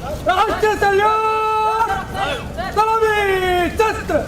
राष्ट्र सल्यूट सलामी शस्त्र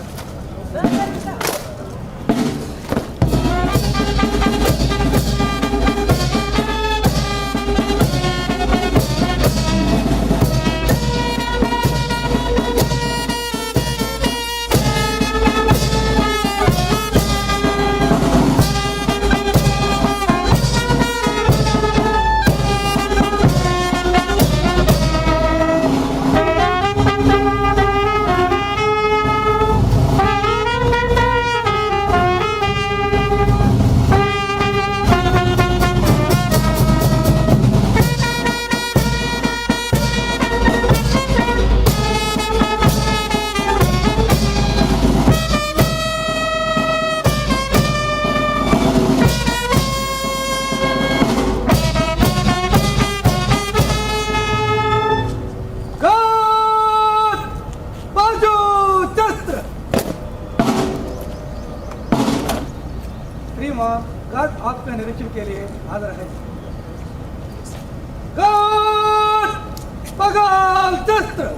गार्ड आपका निरीक्षण के लिए हाजिर है। गार्ड पगाल शस्त्र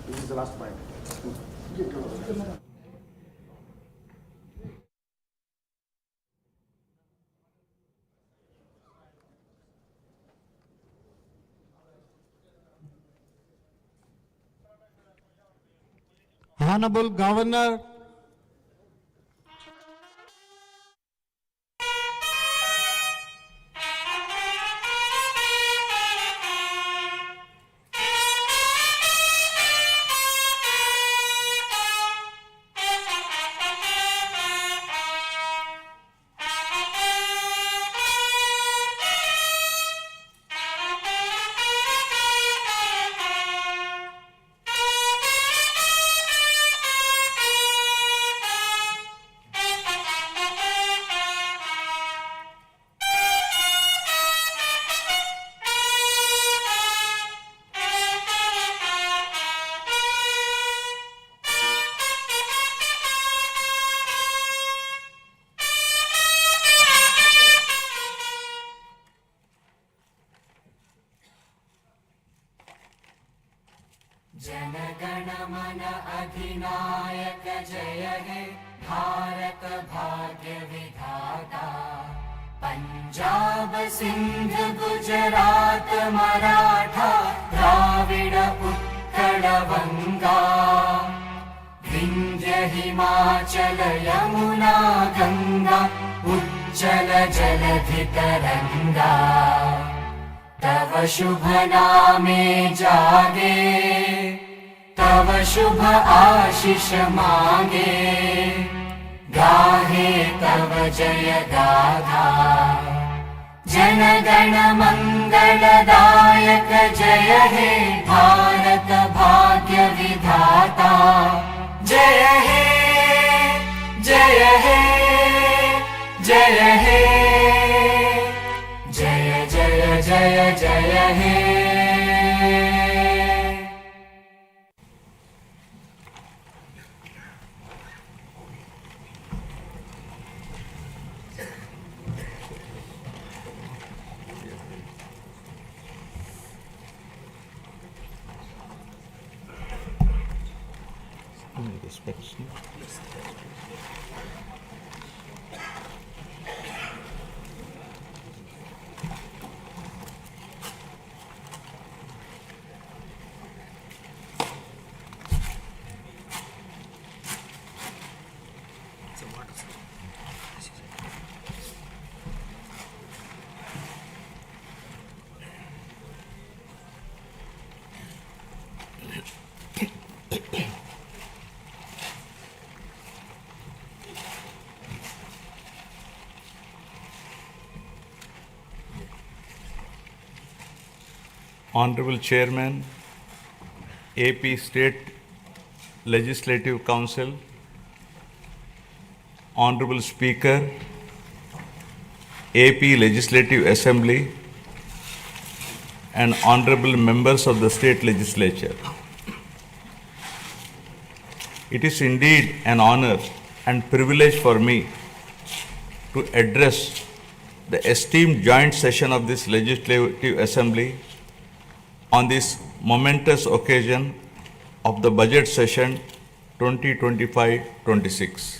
This is the last point. Hon'ble Governor, जनगण मन अधिनायक जय हे भारत भाग्य विधाता। पंजाब सिंध गुजरात मराठा द्राविड उत्कल वंगा विंध्य हिमाचल यमुना गंगा उच्चल जलधि तरंगा। तव शुभ नामे जागे तव शुभ आशीष मांगे गाहे तव जय गाथा। जनगण मंगलदायक जय हे भारत भाग्य विधाता। जय हे जय हे जय हे जय जय जय जय हे। Honorable Chairman, AP State Legislative Council, Honorable Speaker, AP Legislative Assembly, and Honorable Members of the State Legislature. It is indeed an honor and privilege for me to address the esteemed joint session of this Legislative Assembly on this momentous occasion of the budget session 2025-26.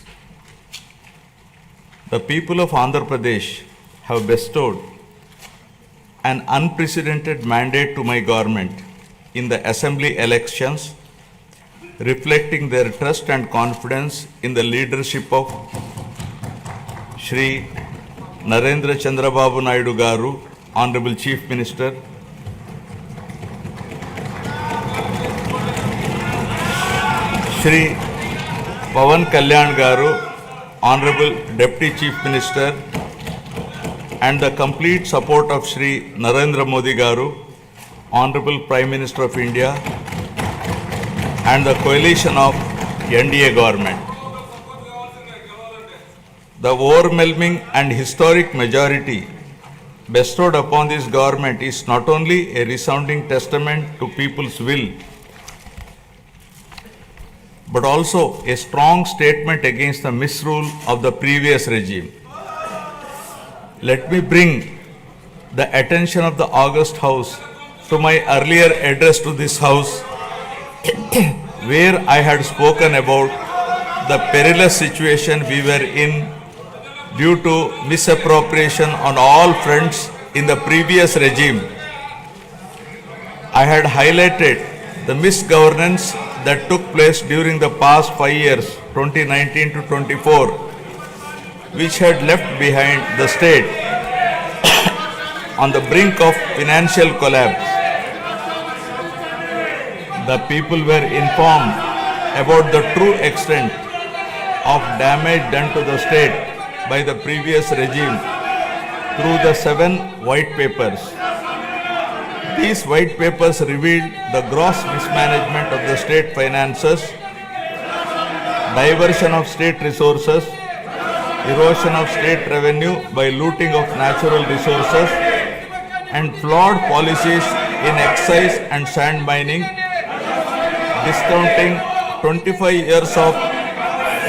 The people of Andhra Pradesh have bestowed an unprecedented mandate to my government in the assembly elections, reflecting their trust and confidence in the leadership of Shri Narendra Chandrababu Naidu Garu, Honorable Chief Minister, Shri Pawan Kalyan Garu, Honorable Deputy Chief Minister, and the complete support of Shri Narendra Modi Garu, Honorable Prime Minister of India, and the coalition of NDA government. The overwhelming and historic majority bestowed upon this government is not only a resounding testament to people's will, but also a strong statement against the misrule of the previous regime. Let me bring the attention of the August House to my earlier address to this House, where I had spoken about the perilous situation we were in due to misappropriation on all fronts in the previous regime. I had highlighted the misgovernance that took place during the past 5 years, 2019 to 24, which had left behind the state on the brink of financial collapse. The people were informed about the true extent of damage done to the state by the previous regime through the 7 white papers. These white papers revealed the gross mismanagement of the state finances, diversion of state resources, erosion of state revenue by looting of natural resources, and flawed policies in excise and sand mining, discounting 25 years of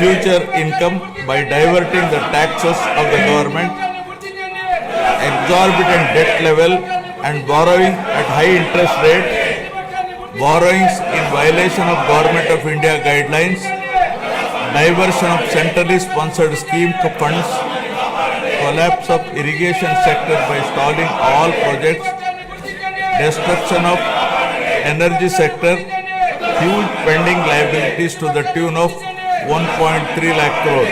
future income by diverting the taxes of the government, exorbitant debt level and borrowing at high interest rate, borrowings in violation of Government of India guidelines, diversion of centrally sponsored scheme funds, collapse of irrigation sector by stalling all projects, destruction of energy sector, huge pending liabilities to the tune of 1.3 lakh crore.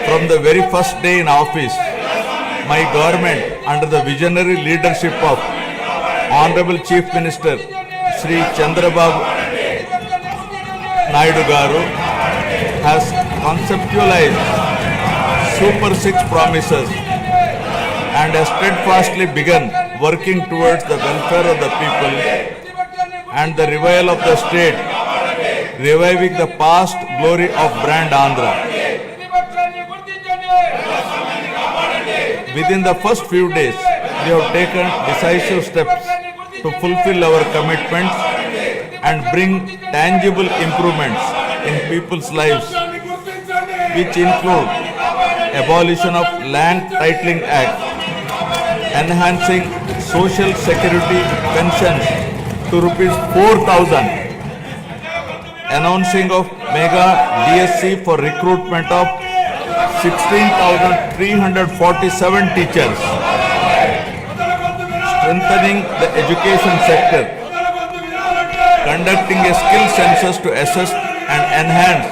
From the very first day in office, my government, under the visionary leadership of Honorable Chief Minister Shri Chandrababu Naidu Garu, has conceptualized Super 6 promises and has steadfastly begun working towards the welfare of the people and the revival of the state, reviving the past glory of brand Andhra. Within the first few days, we have taken decisive steps to fulfill our commitments and bring tangible improvements in people's lives, which include abolition of Land Titling Act, enhancing social security pensions to rupees 4,000, announcing of mega DSC for recruitment of 16,347 teachers, strengthening the education sector, conducting a skill census to assess and enhance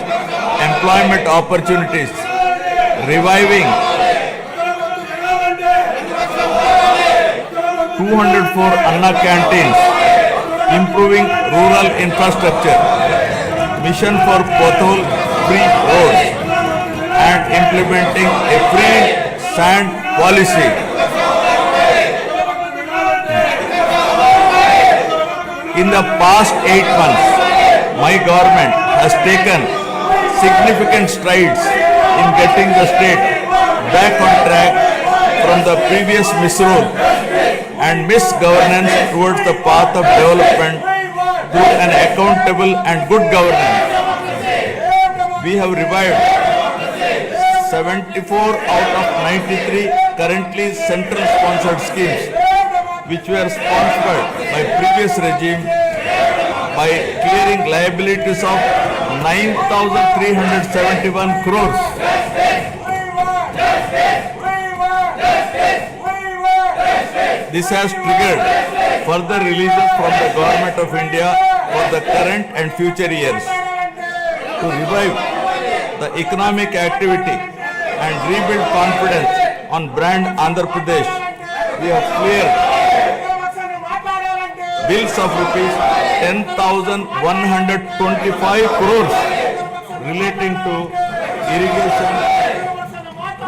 employment opportunities, reviving 204 Anna canteens, improving rural infrastructure, mission for pothole-free roads, and implementing a free sand policy. In the past 8 months, my government has taken significant strides in getting the state back on track from the previous misrule and misgovernance towards the path of development through an accountable and good governance. We have revived 74 out of 93 currently central sponsored schemes which were sponsored by previous regime by clearing liabilities of 9,371 crores. This has triggered further releases from the Government of India for the current and future years. To revive the economic activity and rebuild confidence on brand Andhra Pradesh, we have cleared bills of rupees 10,125 crores relating to irrigation,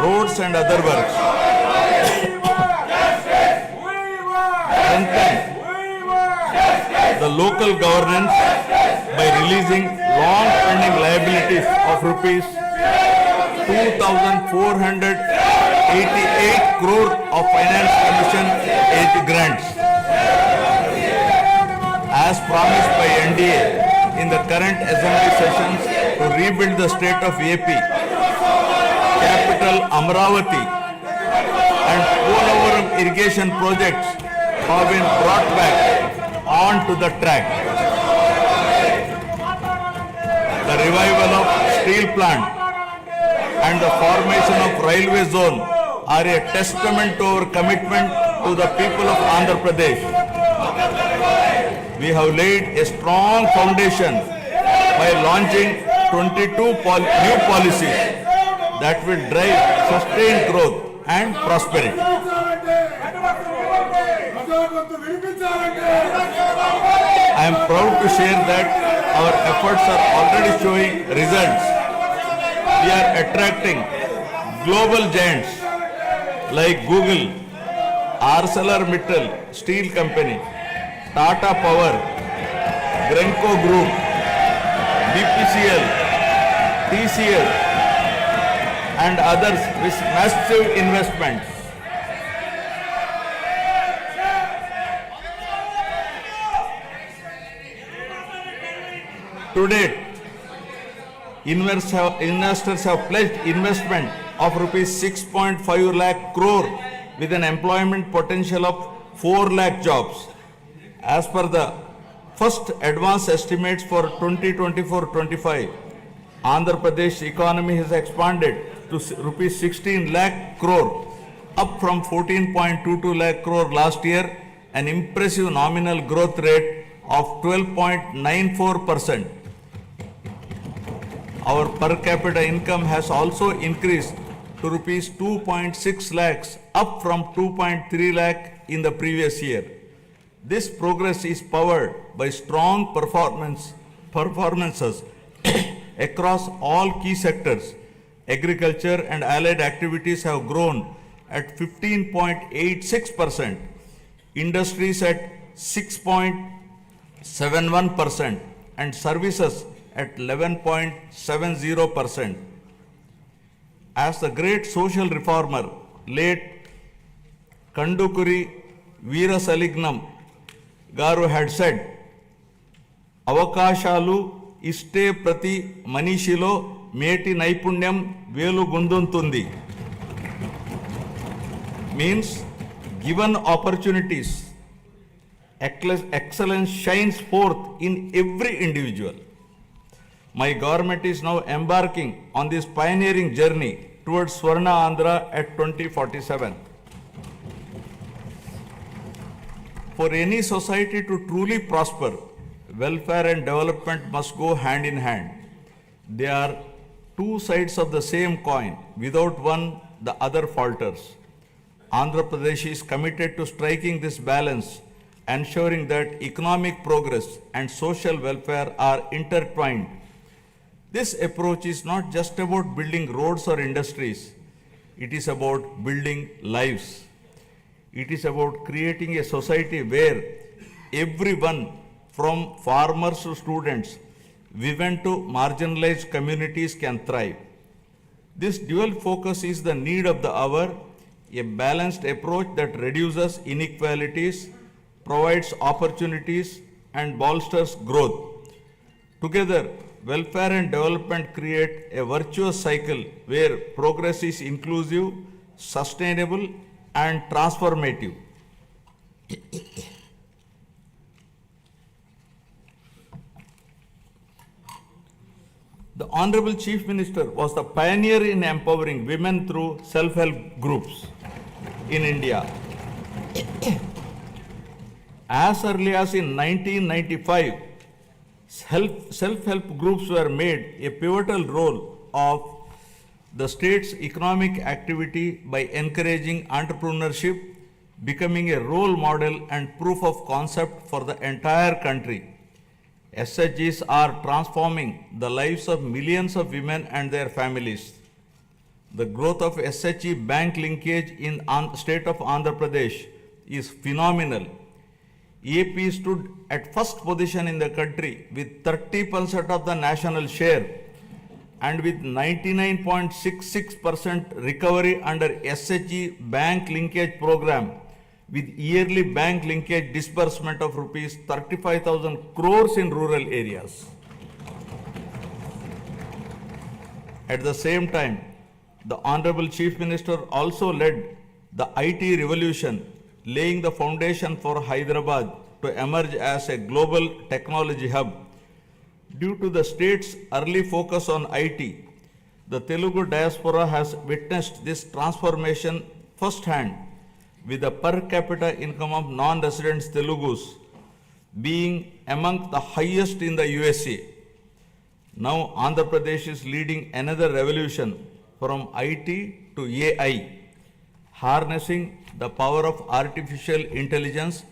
roads and other works. Strengthen the local governance by releasing long-pending liabilities of rupees 2,488 crore of finance commission aid grants. As promised by NDA in the current assembly sessions to rebuild the state of AP, capital Amravati and Polavaram irrigation projects have been brought back onto the track. The revival of steel plant and the formation of railway zone are a testament to our commitment to the people of Andhra Pradesh. We have laid a strong foundation by launching 22 new policies that will drive sustained growth and prosperity. I am proud to share that our efforts are already showing results. We are attracting global giants like Google, ArcelorMittal Steel Company, Tata Power, Grenco Group, BPCL, TCL and others with massive investments. To date, investors have pledged investment of rupees 6.5 lakh crore with an employment potential of 4 lakh jobs. As per the first advance estimates for 2024-25, Andhra Pradesh economy has expanded to rupees 16 lakh crore, up from 14.22 lakh crore last year, an impressive nominal growth rate of 12.94%. Our per capita income has also increased to rupees 2.6 lakhs, up from 2.3 lakh in the previous year. This progress is powered by strong performances across all key sectors. Agriculture and allied activities have grown at 15.86%, industries at 6.71%, and services at 11.70%. As the great social reformer, late Kandukuri Veerasalignam Garu had said, Avakashalu iste prati manishilo meti naipunyam velu gunduntundi. Means Given opportunities, excellence shines forth in every individual. My government is now embarking on this pioneering journey towards Swarna Andhra at 2047. For any society to truly prosper, welfare and development must go hand in hand. They are two sides of the same coin. Without one, the other falters. Andhra Pradesh is committed to striking this balance, ensuring that economic progress and social welfare are intertwined. This approach is not just about building roads or industries. It is about building lives. It is about creating a society where everyone, from farmers to students, women to marginalized communities, can thrive. This dual focus is the need of the hour, a balanced approach that reduces inequalities, provides opportunities, and bolsters growth. Together, welfare and development create a virtuous cycle where progress is inclusive, sustainable, and transformative. The Honorable Chief Minister was the pioneer in empowering women through self-help groups in India. As early as in 1995, self-help groups were made a pivotal role of the state's economic activity by encouraging entrepreneurship, becoming a role model and proof of concept for the entire country. SHGs are transforming the lives of millions of women and their families. The growth of SHG bank linkage in state of Andhra Pradesh is phenomenal. AP stood at first position in the country with 30% of the national share and with 99.66% recovery under SHG bank linkage program, with yearly bank linkage disbursement of rupees 35,000 crores in rural areas. At the same time, the Honorable Chief Minister also led the IT revolution, laying the foundation for Hyderabad to emerge as a global technology hub. Due to the state's early focus on IT, the Telugu diaspora has witnessed this transformation firsthand, with the per capita income of non-resident Telugus being among the highest in the USA. Now Andhra Pradesh is leading another revolution from IT to AI, harnessing the power of artificial intelligence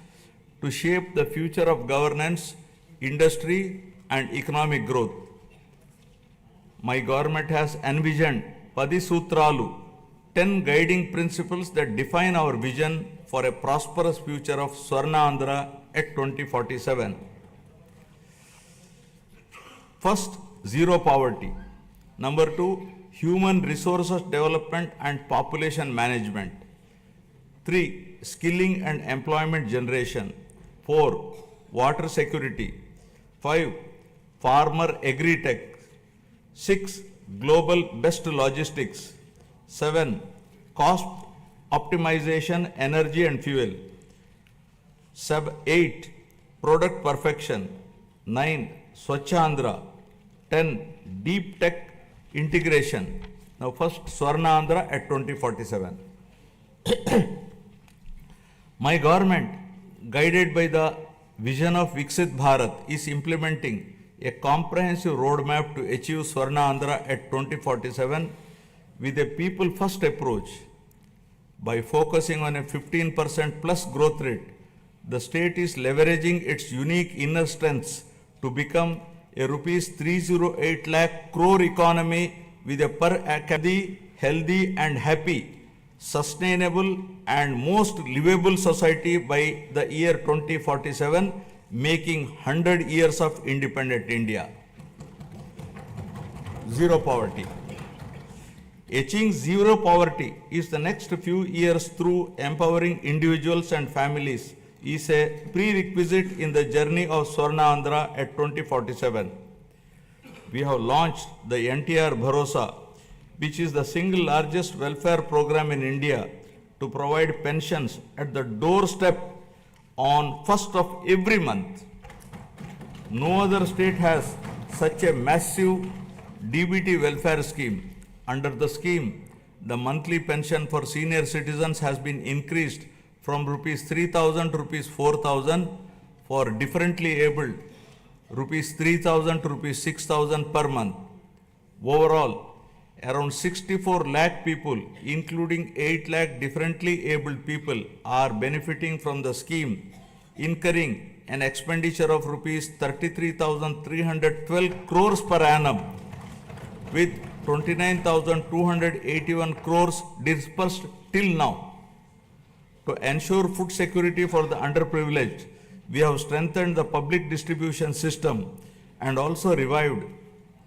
to shape the future of governance, industry, and economic growth. My government has envisioned Padi Sutralu, 10 guiding principles that define our vision for a prosperous future of Swarna Andhra at 2047. First, zero poverty. Number 2, human resources development and population management. 3, skilling and employment generation. 4, water security. 5, farmer agri-tech. 6, global best logistics. 7, cost optimization, energy and fuel. 8, product perfection. 9, Swachh Andhra. 10, deep tech integration. Now first, Swarna Andhra at 2047. My government, guided by the vision of Viksit Bharat, is implementing a comprehensive roadmap to achieve Swarna Andhra at 2047 with a people-first approach. By focusing on a 15% plus growth rate, the state is leveraging its unique inner strengths to become a rupees 308 lakh crore economy with a per capita healthy and happy, sustainable and most livable society by the year 2047, making 100 years of independent India. Zero poverty. Achieving zero poverty is the next few years through empowering individuals and families is a prerequisite in the journey of Swarna Andhra at 2047. We have launched the NTR Bharosa, which is the single largest welfare program in India, to provide pensions at the doorstep on 1st of every month. No other state has such a massive DBT welfare scheme. Under the scheme, the monthly pension for senior citizens has been increased from rupees 3,000 to rupees 4,000, for differently abled rupees 3,000 to rupees 6,000 per month. Overall, around 64 lakh people, including 8 lakh differently abled people, are benefiting from the scheme, incurring an expenditure of rupees 33,312 crores per annum, with 29,281 crores dispersed till now. To ensure food security for the underprivileged, we have strengthened the public distribution system and also revived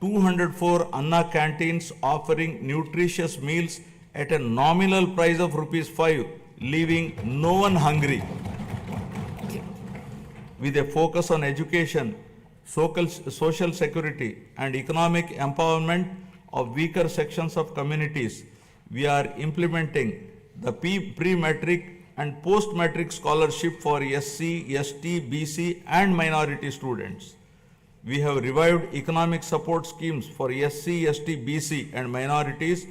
204 Anna canteens offering nutritious meals at a nominal price of rupees 5, leaving no one hungry. With a focus on education, social security, and economic empowerment of weaker sections of communities, we are implementing the pre-matric and post-matric scholarship for SC, ST, BC, and minority students. We have revived economic support schemes for SC, ST, BC, and minorities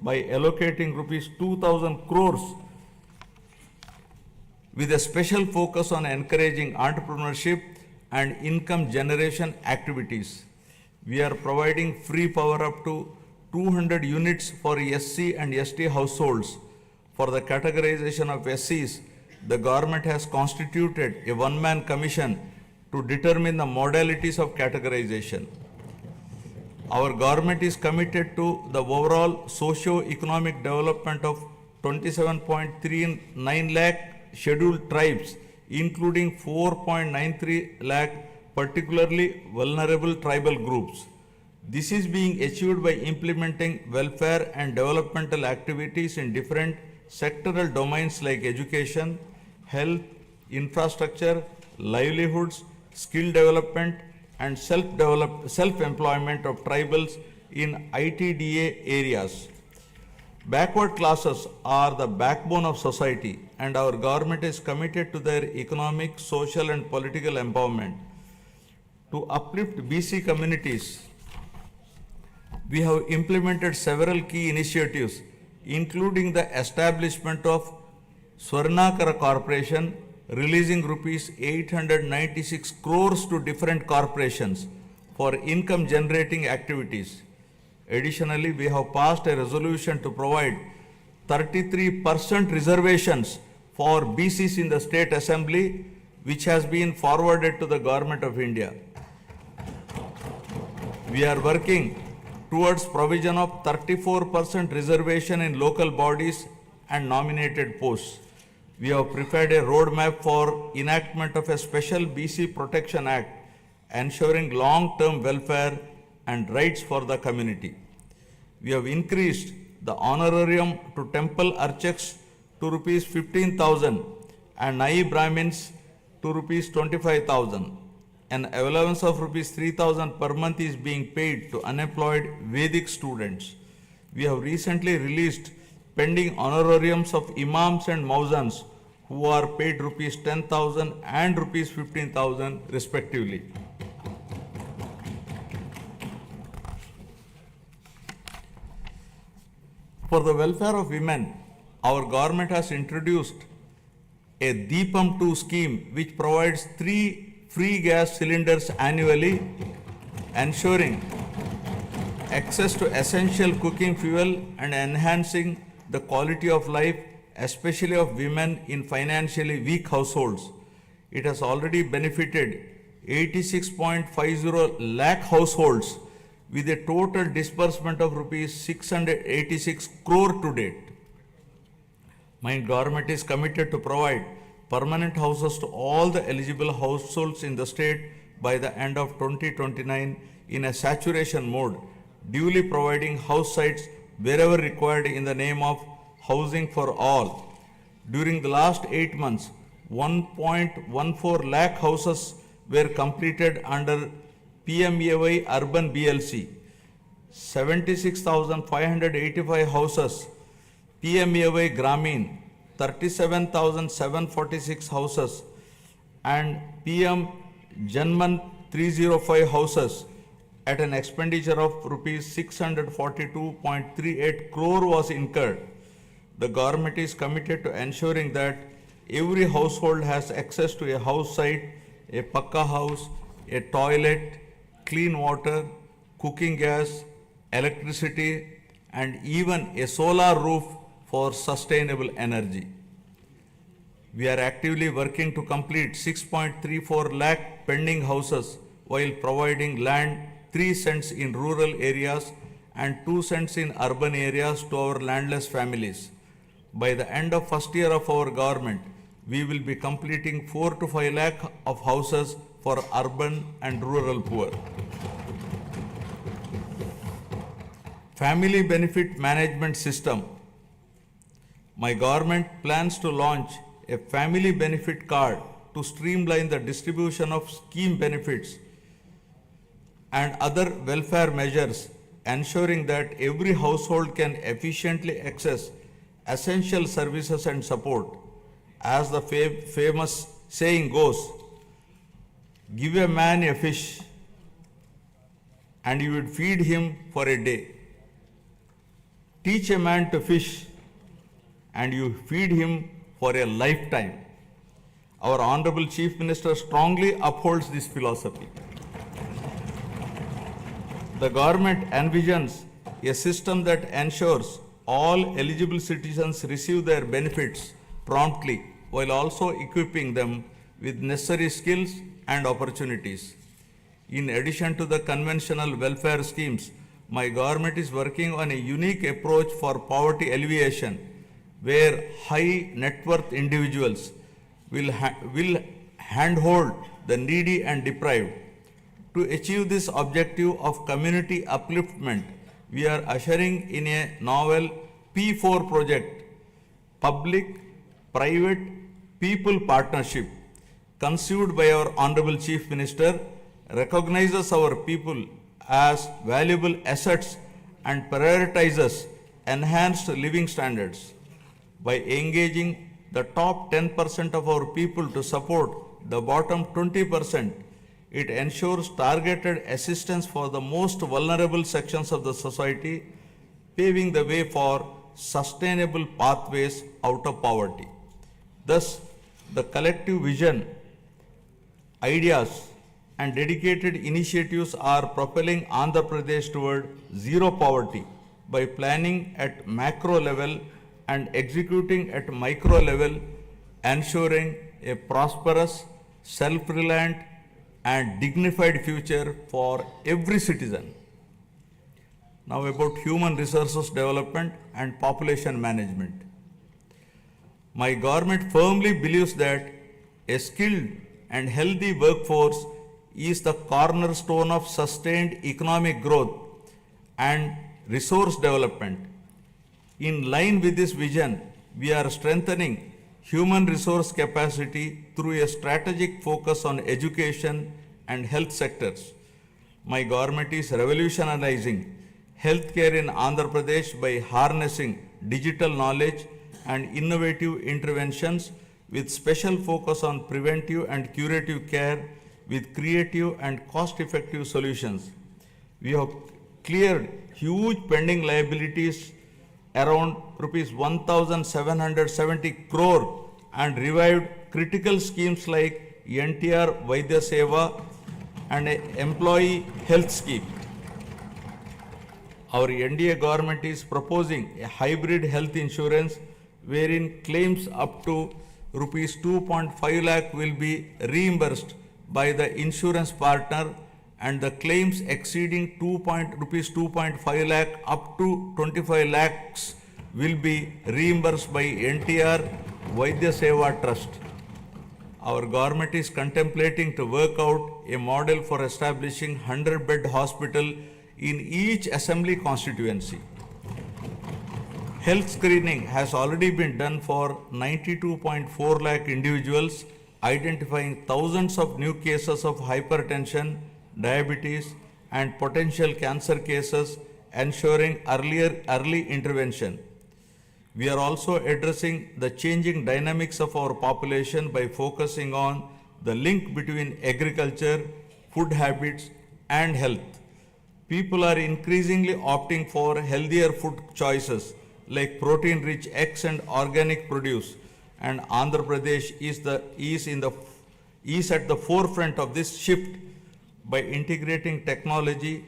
by allocating rupees 2,000 crores with a special focus on encouraging entrepreneurship and income generation activities. We are providing free power up to 200 units for SC and ST households. For the categorization of SCs, the government has constituted a one-man commission to determine the modalities of categorization. Our government is committed to the overall socio-economic development of 27.39 lakh scheduled tribes, including 4.93 lakh particularly vulnerable tribal groups. This is being achieved by implementing welfare and developmental activities in different sectoral domains like education, health, infrastructure, livelihoods, skill development, and self-employment of tribals in ITDA areas. Backward classes are the backbone of society, and our government is committed to their economic, social, and political empowerment. To uplift BC communities, we have implemented several key initiatives, including the establishment of Swarnakara Corporation, releasing rupees 896 crores to different corporations for income generating activities. Additionally, we have passed a resolution to provide 33% reservations for BCs in the State Assembly, which has been forwarded to the Government of India. We are working towards provision of 34% reservation in local bodies and nominated posts. We have prepared a roadmap for enactment of a special BC Protection Act, ensuring long-term welfare and rights for the community. We have increased the honorarium to temple archaks to rupees 15,000 and Nai Brahmins to rupees 25,000. An allowance of rupees 3,000 per month is being paid to unemployed Vedic students. We have recently released pending honorariums of imams and mauzans who are paid rupees 10,000 and rupees 15,000 respectively. For the welfare of women, our government has introduced a Deepam 2 scheme which provides 3 free gas cylinders annually, ensuring access to essential cooking fuel and enhancing the quality of life, especially of women in financially weak households. It has already benefited 86.50 lakh households with a total disbursement of rupees 686 crore to date. My government is committed to provide permanent houses to all the eligible households in the state by the end of 2029 in a saturation mode, duly providing house sites wherever required in the name of housing for all. During the last 8 months, 1.14 lakh houses were completed under PMAY Urban BLC, 76,585 houses PMAY Gramin, 37,746 houses and PM Janman 305 houses at an expenditure of rupees 642.38 crore was incurred. The government is committed to ensuring that every household has access to a house site, a pakka house, a toilet, clean water, cooking gas, electricity, and even a solar roof for sustainable energy. We are actively working to complete 6.34 lakh pending houses while providing land 3 cents in rural areas and 2 cents in urban areas to our landless families. By the end of first year of our government, we will be completing 4 to 5 lakh of houses for urban and rural poor. Family Benefit Management System. My government plans to launch a family benefit card to streamline the distribution of scheme benefits and other welfare measures, ensuring that every household can efficiently access essential services and support. As the famous saying goes, give a man a fish and you would feed him for a day. Teach a man to fish and you feed him for a lifetime. Our Honorable Chief Minister strongly upholds this philosophy. The government envisions a system that ensures all eligible citizens receive their benefits promptly while also equipping them with necessary skills and opportunities. In addition to the conventional welfare schemes, my government is working on a unique approach for poverty alleviation, where high net worth individuals will handhold the needy and deprived. To achieve this objective of community upliftment, we are ushering in a novel P4 project, Public Private People Partnership, conceived by our Honorable Chief Minister, recognizes our people as valuable assets and prioritizes enhanced living standards. By engaging the top 10% of our people to support the bottom 20%, it ensures targeted assistance for the most vulnerable sections of the society, paving the way for sustainable pathways out of poverty. Thus, the collective vision, ideas, and dedicated initiatives are propelling Andhra Pradesh toward zero poverty by planning at macro level and executing at micro level, ensuring a prosperous, self-reliant, and dignified future for every citizen. Now about human resources development and population management. My government firmly believes that a skilled and healthy workforce is the cornerstone of sustained economic growth and resource development. In line with this vision, we are strengthening human resource capacity through a strategic focus on education and health sectors. My government is revolutionizing healthcare in Andhra Pradesh by harnessing digital knowledge and innovative interventions with special focus on preventive and curative care with creative and cost-effective solutions. We have cleared huge pending liabilities around rupees 1,770 crore and revived critical schemes like NTR Vegesana and an employee health scheme. Our NDA government is proposing a hybrid health insurance wherein claims up to rupees 2.5 lakh will be reimbursed by the insurance partner and the claims exceeding rupees 2.5 lakh up to 25 lakhs will be reimbursed by NTR Vegesana Trust. Our government is contemplating to work out a model for establishing 100-bed hospital in each assembly constituency. Health screening has already been done for 92.4 lakh individuals, identifying thousands of new cases of hypertension, diabetes, and potential cancer cases, ensuring early intervention. We are also addressing the changing dynamics of our population by focusing on the link between agriculture, food habits, and health. People are increasingly opting for healthier food choices like protein rich eggs and organic produce, and Andhra Pradesh is at the forefront of this shift by integrating technology,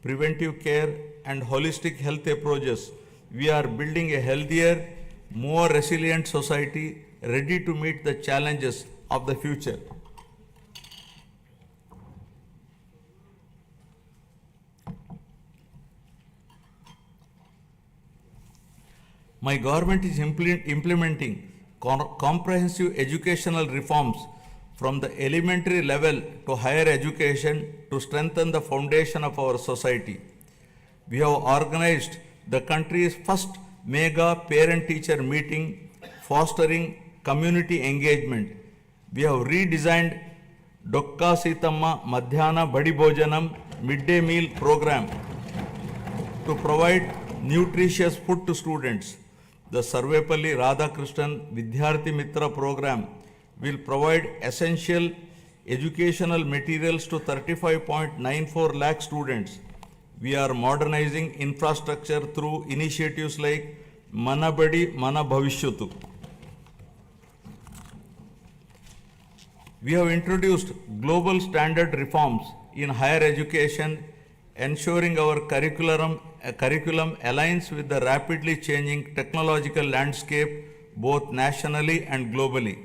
preventive care, and holistic health approaches. We are building a healthier, more resilient society ready to meet the challenges of the future. My government is implementing comprehensive educational reforms from the elementary level to higher education to strengthen the foundation of our society. We have organized the country's first mega parent-teacher meeting, fostering community engagement. We have redesigned Dokka Sitamma Madhyana Badi Bhojanam midday meal program to provide nutritious food to students. The Sarvepalli Radhakrishnan Vidyarthi Mitra program will provide essential educational materials to 35.94 lakh students. We are modernizing infrastructure through initiatives like Mana Badi Mana Bhavishyatu. We have introduced global standard reforms in higher education, ensuring our curriculum aligns with the rapidly changing technological landscape both nationally and globally.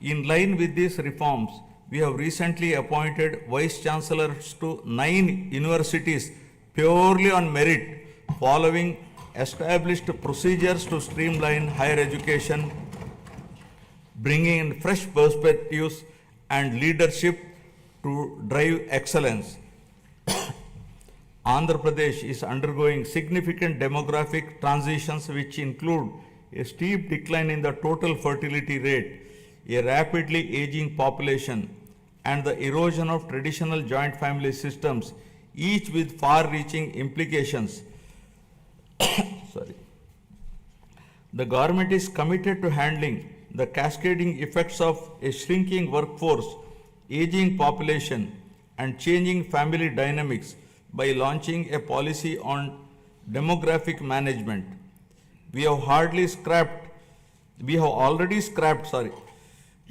In line with these reforms, we have recently appointed vice chancellors to 9 universities purely on merit, following established procedures to streamline higher education, bringing in fresh perspectives and leadership to drive excellence. Andhra Pradesh is undergoing significant demographic transitions which include a steep decline in the total fertility rate, a rapidly aging population, and the erosion of traditional joint family systems, each with far-reaching implications. The government is committed to handling the cascading effects of a shrinking workforce, aging population, and changing family dynamics by launching a policy on demographic management. We have already scrapped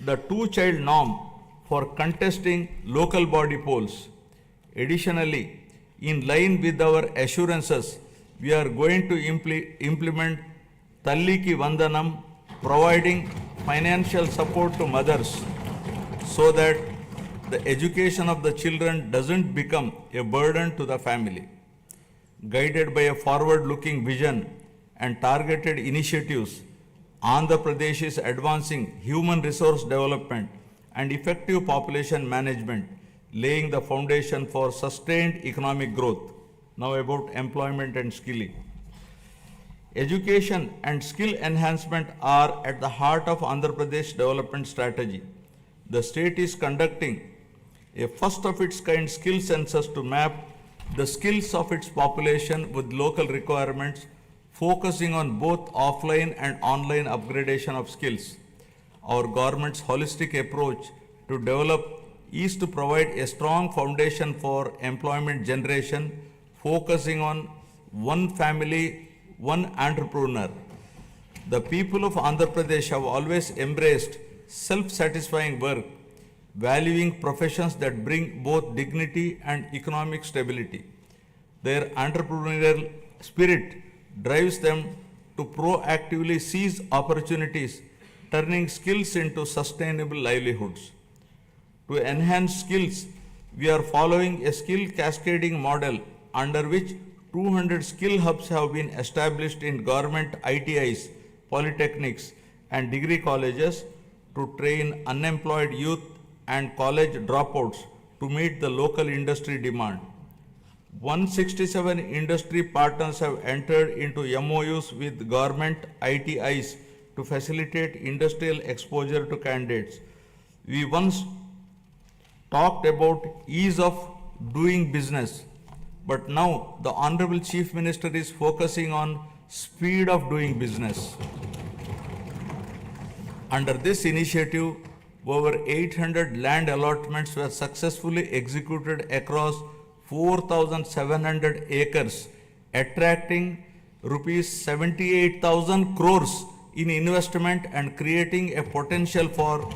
the two-child norm for contesting local body polls. Additionally, in line with our assurances, we are going to implement Talliki Vandanam, providing financial support to mothers so that the education of the children doesn't become a burden to the family. Guided by a forward-looking vision and targeted initiatives, Andhra Pradesh is advancing human resource development and effective population management, laying the foundation for sustained economic growth. Now about employment and skilling. Education and skill enhancement are at the heart of Andhra Pradesh development strategy. The state is conducting a first of its kind skill census to map the skills of its population with local requirements, focusing on both offline and online upgradation of skills. Our government's holistic approach to develop is to provide a strong foundation for employment generation, focusing on one family, one entrepreneur. The people of Andhra Pradesh have always embraced self-satisfying work, valuing professions that bring both dignity and economic stability. Their entrepreneurial spirit drives them to proactively seize opportunities, turning skills into sustainable livelihoods. To enhance skills, we are following a skill cascading model under which 200 skill hubs have been established in government ITIs, polytechnics, and degree colleges to train unemployed youth and college dropouts to meet the local industry demand. 167 industry partners have entered into MOUs with government ITIs to facilitate industrial exposure to candidates. We once talked about ease of doing business, but now the Honorable Chief Minister is focusing on speed of doing business. Under this initiative, over 800 land allotments were successfully executed across 4,700 acres, attracting rupees 78,000 crores in investment and creating a potential for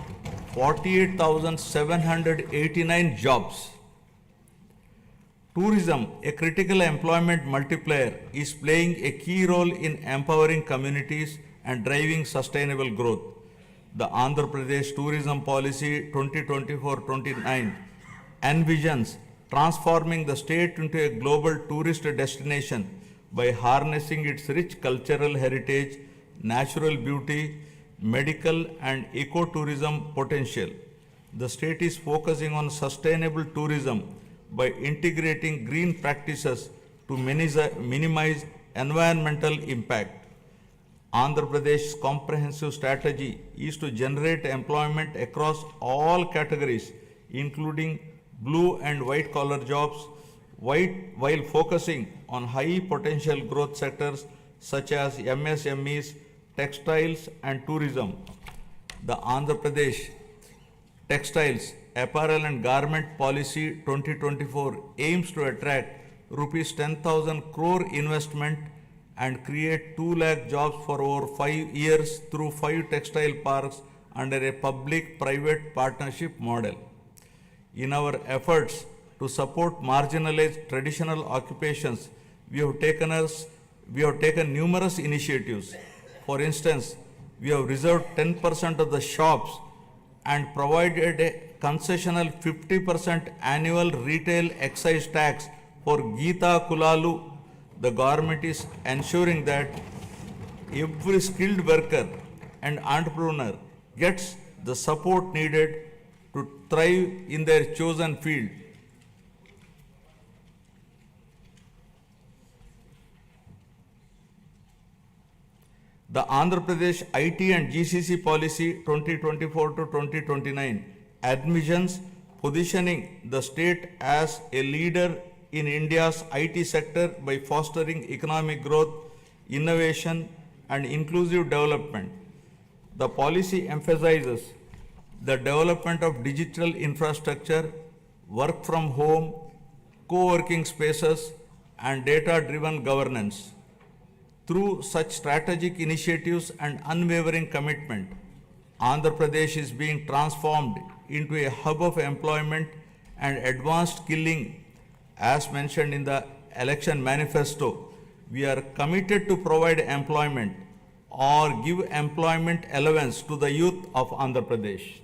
48,789 jobs. Tourism, a critical employment multiplier, is playing a key role in empowering communities and driving sustainable growth. The Andhra Pradesh Tourism Policy 2024-29 envisions transforming the state into a global tourist destination by harnessing its rich cultural heritage, natural beauty, medical and ecotourism potential. The state is focusing on sustainable tourism by integrating green practices to minimize environmental impact. Andhra Pradesh's comprehensive strategy is to generate employment across all categories, including blue and white collar jobs, while focusing on high potential growth sectors such as MSMEs, textiles and tourism. The Andhra Pradesh Textiles, Apparel and Garment Policy 2024 aims to attract rupees 10,000 crore investment and create 2 lakh jobs for over 5 years through 5 textile parks under a public-private partnership model. In our efforts to support marginalized traditional occupations, we have taken numerous initiatives. For instance, we have reserved 10% of the shops and provided a concessional 50% annual retail excise tax for Geeta Kulalu. The government is ensuring that every skilled worker and entrepreneur gets the support needed to thrive in their chosen field. The Andhra Pradesh IT and GCC Policy 2024-2029 admissions positioning the state as a leader in India's IT sector by fostering economic growth, innovation and inclusive development. The policy emphasizes the development of digital infrastructure, work from home, co-working spaces and data-driven governance. Through such strategic initiatives and unwavering commitment, Andhra Pradesh is being transformed into a hub of employment and advanced skilling. As mentioned in the election manifesto, we are committed to provide employment or give employment allowance to the youth of Andhra Pradesh.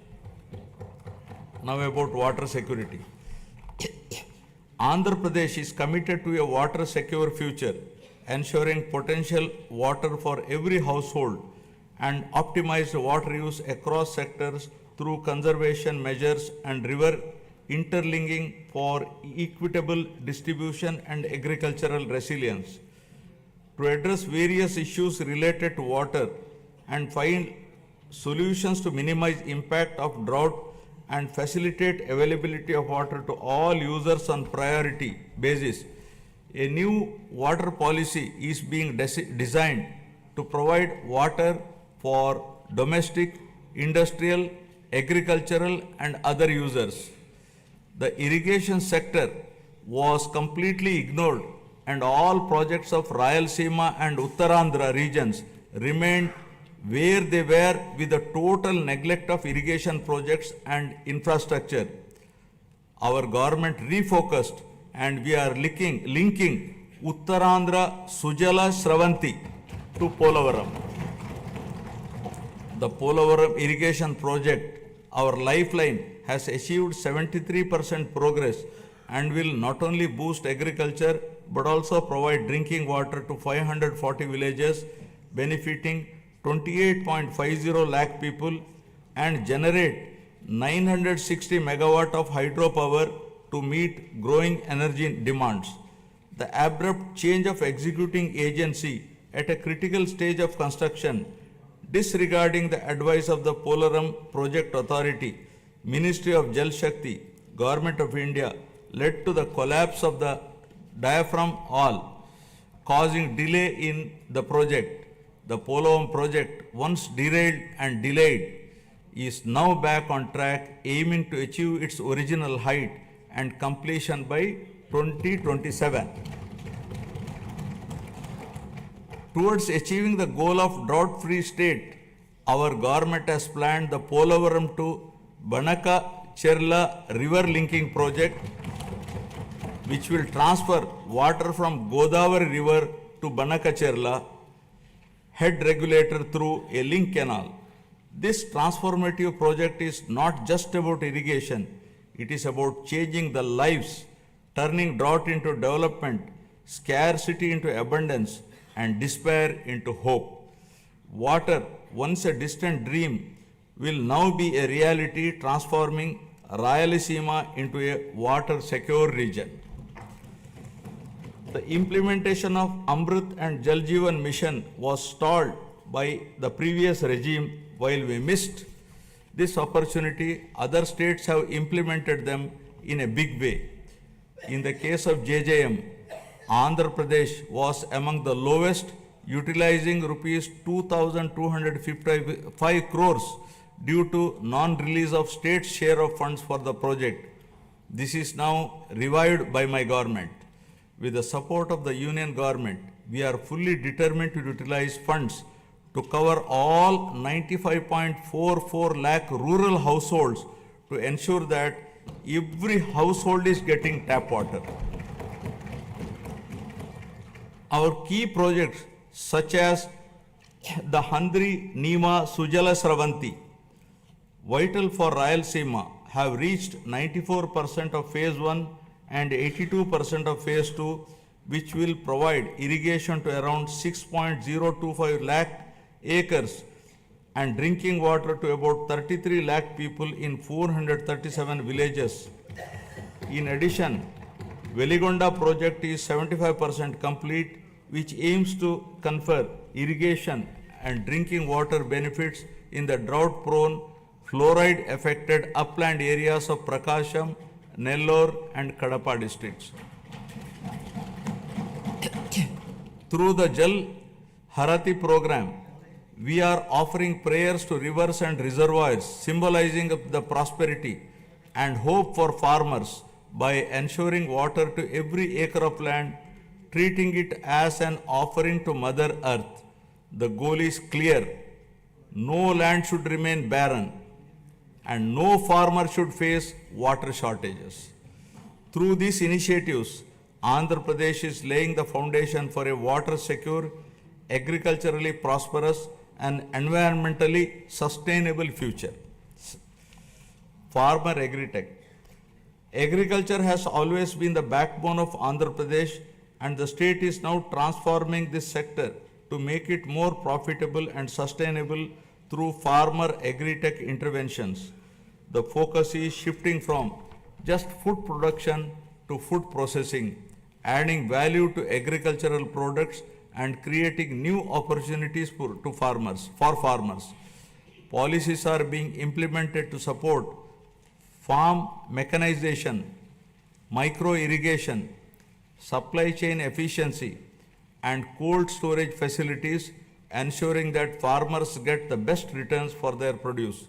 Now about water security. Andhra Pradesh is committed to a water secure future, ensuring potential water for every household and optimized water use across sectors through conservation measures and river interlinking for equitable distribution and agricultural resilience. To address various issues related to water and find solutions to minimize impact of drought and facilitate availability of water to all users on priority basis, a new water policy is being designed to provide water for domestic, industrial, agricultural and other users. The irrigation sector was completely ignored and all projects of Rayalaseema and Uttarandhra regions remained where they were with the total neglect of irrigation projects and infrastructure. Our government refocused and we are linking Uttarandhra Sujala Sravanti to Polavaram. The Polavaram irrigation project, our lifeline, has achieved 73% progress and will not only boost agriculture but also provide drinking water to 540 villages, benefiting 28.50 lakh people and generate 960 megawatt of hydropower to meet growing energy demands. The abrupt change of executing agency at a critical stage of construction, disregarding the advice of the Polavaram Project Authority, Ministry of Jal Shakti, Government of India, led to the collapse of the diaphragm wall, causing delay in the project. The Polavam project, once derailed and delayed, is now back on track, aiming to achieve its original height and completion by 2027. Towards achieving the goal of drought-free state, our government has planned the Polavaram to Banaka-Cherla river linking project, which will transfer water from Godavari river to Banaka-Cherla head regulator through a link canal. This transformative project is not just about irrigation, it is about changing the lives, turning drought into development, scarcity into abundance, and despair into hope. Water, once a distant dream, will now be a reality, transforming Rayalaseema into a water-secure region. The implementation of Amrit and Jal Jeevan mission was stalled by the previous regime. While we missed this opportunity, other states have implemented them in a big way. In the case of JJM, Andhra Pradesh was among the lowest, utilizing rupees 2,255 crores due to non-release of state's share of funds for the project. This is now revived by my government. With the support of the union government, we are fully determined to utilize funds to cover all 95.44 lakh rural households to ensure that every household is getting tap water. Our key projects such as the Handri Nima Sujala Sravanti, vital for Rayalaseema, have reached 94% of phase 1 and 82% of phase 2, which will provide irrigation to around 6.025 lakh acres and drinking water to about 33 lakh people in 437 villages. In addition, Veligonda project is 75% complete, which aims to confer irrigation and drinking water benefits in the drought-prone, fluoride-affected upland areas of Prakasham, Nellore and Kadapa districts. Through the Jal Harati program, we are offering prayers to rivers and reservoirs, symbolizing the prosperity and hope for farmers by ensuring water to every acre of land, treating it as an offering to Mother Earth. The goal is clear. No land should remain barren, and no farmer should face water shortages. Through these initiatives, Andhra Pradesh is laying the foundation for a water-secure, agriculturally prosperous, and environmentally sustainable future. Farmer Agritech. Agriculture has always been the backbone of Andhra Pradesh, and the state is now transforming this sector to make it more profitable and sustainable through farmer agritech interventions. The focus is shifting from just food production to food processing, adding value to agricultural products and creating new opportunities for farmers. Policies are being implemented to support farm mechanization, micro irrigation, supply chain efficiency, and cold storage facilities, ensuring that farmers get the best returns for their produce.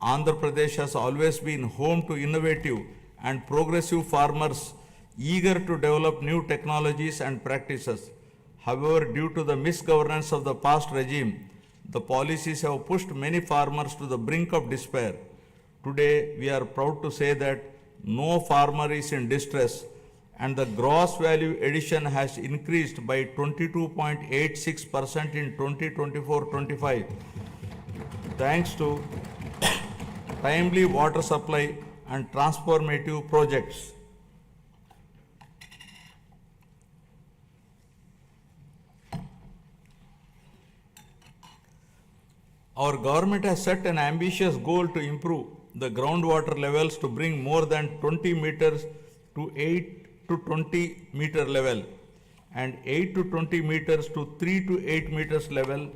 Andhra Pradesh has always been home to innovative and progressive farmers eager to develop new technologies and practices. However, due to the misgovernance of the past regime, the policies have pushed many farmers to the brink of despair. Today, we are proud to say that no farmer is in distress, and the gross value addition has increased by 22.86% in 2024-25, thanks to timely water supply and transformative projects. Our government has set an ambitious goal to improve the groundwater levels to bring more than 20 meters to 8 to 20 meter level and 8 to 20 meters to 3 to 8 meters level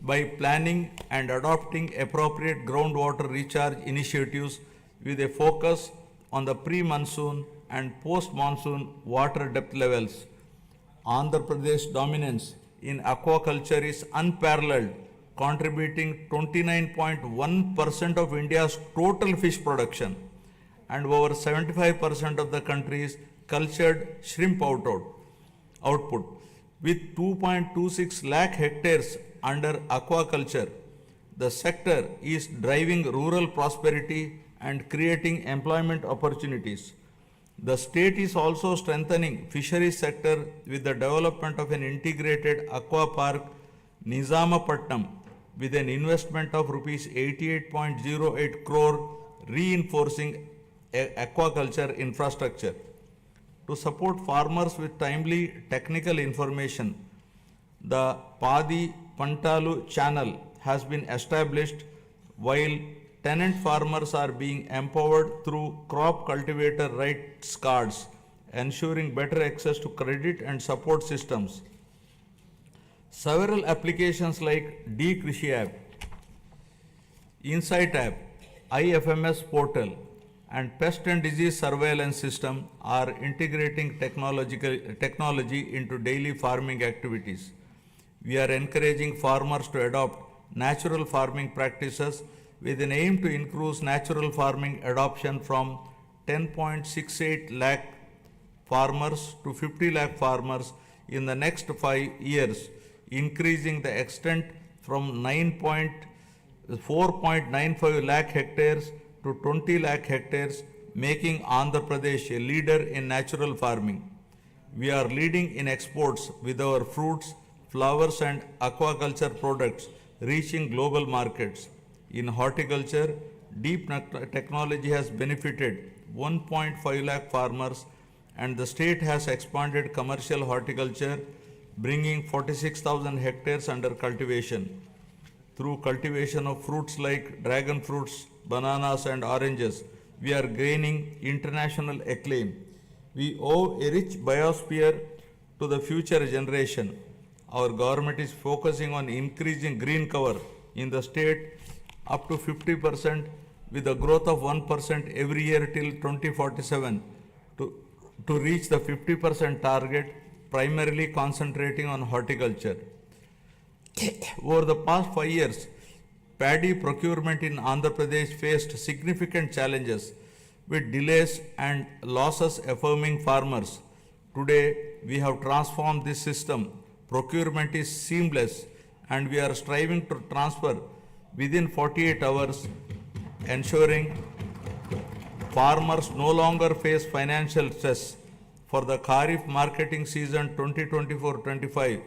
by planning and adopting appropriate groundwater recharge initiatives with a focus on the pre-monsoon and post-monsoon water depth levels. Andhra Pradesh dominance in aquaculture is unparalleled, contributing 29.1% of India's total fish production and over 75% of the country's cultured shrimp output. With 2.26 lakh hectares under aquaculture, the sector is driving rural prosperity and creating employment opportunities. The state is also strengthening fisheries sector with the development of an integrated aqua park Nizamapatnam with an investment of rupees 88.08 crore, reinforcing aquaculture infrastructure. To support farmers with timely technical information, the Padi Pantalu channel has been established, while tenant farmers are being empowered through crop cultivator rights cards, ensuring better access to credit and support systems. Several applications like D-Krishi app, Insight app, IFMS portal, and pest and disease surveillance system are integrating technology into daily farming activities. We are encouraging farmers to adopt natural farming practices with an aim to increase natural farming adoption from 10.68 lakh farmers to 50 lakh farmers in the next 5 years, increasing the extent from 4.95 lakh hectares to 20 lakh hectares, making Andhra Pradesh a leader in natural farming. We are leading in exports with our fruits, flowers and aquaculture products reaching global markets. In horticulture, deep technology has benefited 1.5 lakh farmers, and the state has expanded commercial horticulture, bringing 46,000 hectares under cultivation. Through cultivation of fruits like dragon fruits, bananas and oranges, we are gaining international acclaim. We owe a rich biosphere to the future generation. Our government is focusing on increasing green cover in the state up to 50% with a growth of 1% every year till 2047 to reach the 50% target, primarily concentrating on horticulture. Over the past 5 years, paddy procurement in Andhra Pradesh faced significant challenges with delays and losses affirming farmers. Today, we have transformed this system. Procurement is seamless and we are striving to transfer within 48 hours, ensuring farmers no longer face financial stress. For the Kharif marketing season 2024-25,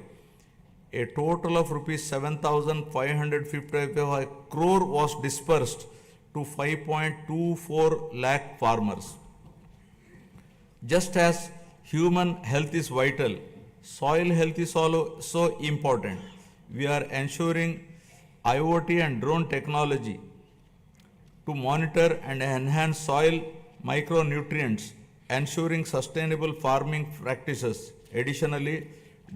a total of rupees 7,555 crore was dispersed to 5.24 lakh farmers. Just as human health is vital, soil health is also important. We are ensuring IoT and drone technology to monitor and enhance soil micronutrients, ensuring sustainable farming practices. Additionally,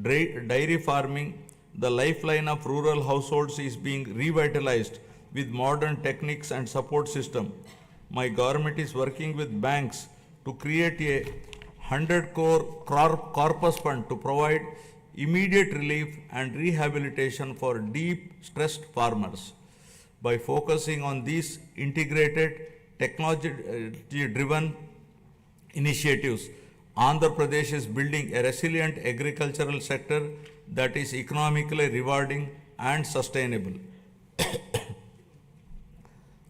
dairy farming, the lifeline of rural households, is being revitalized with modern techniques and support system. My government is working with banks to create a 100 crore corpus fund to provide immediate relief and rehabilitation for deep stressed farmers. By focusing on these integrated technology-driven initiatives, Andhra Pradesh is building a resilient agricultural sector that is economically rewarding and sustainable.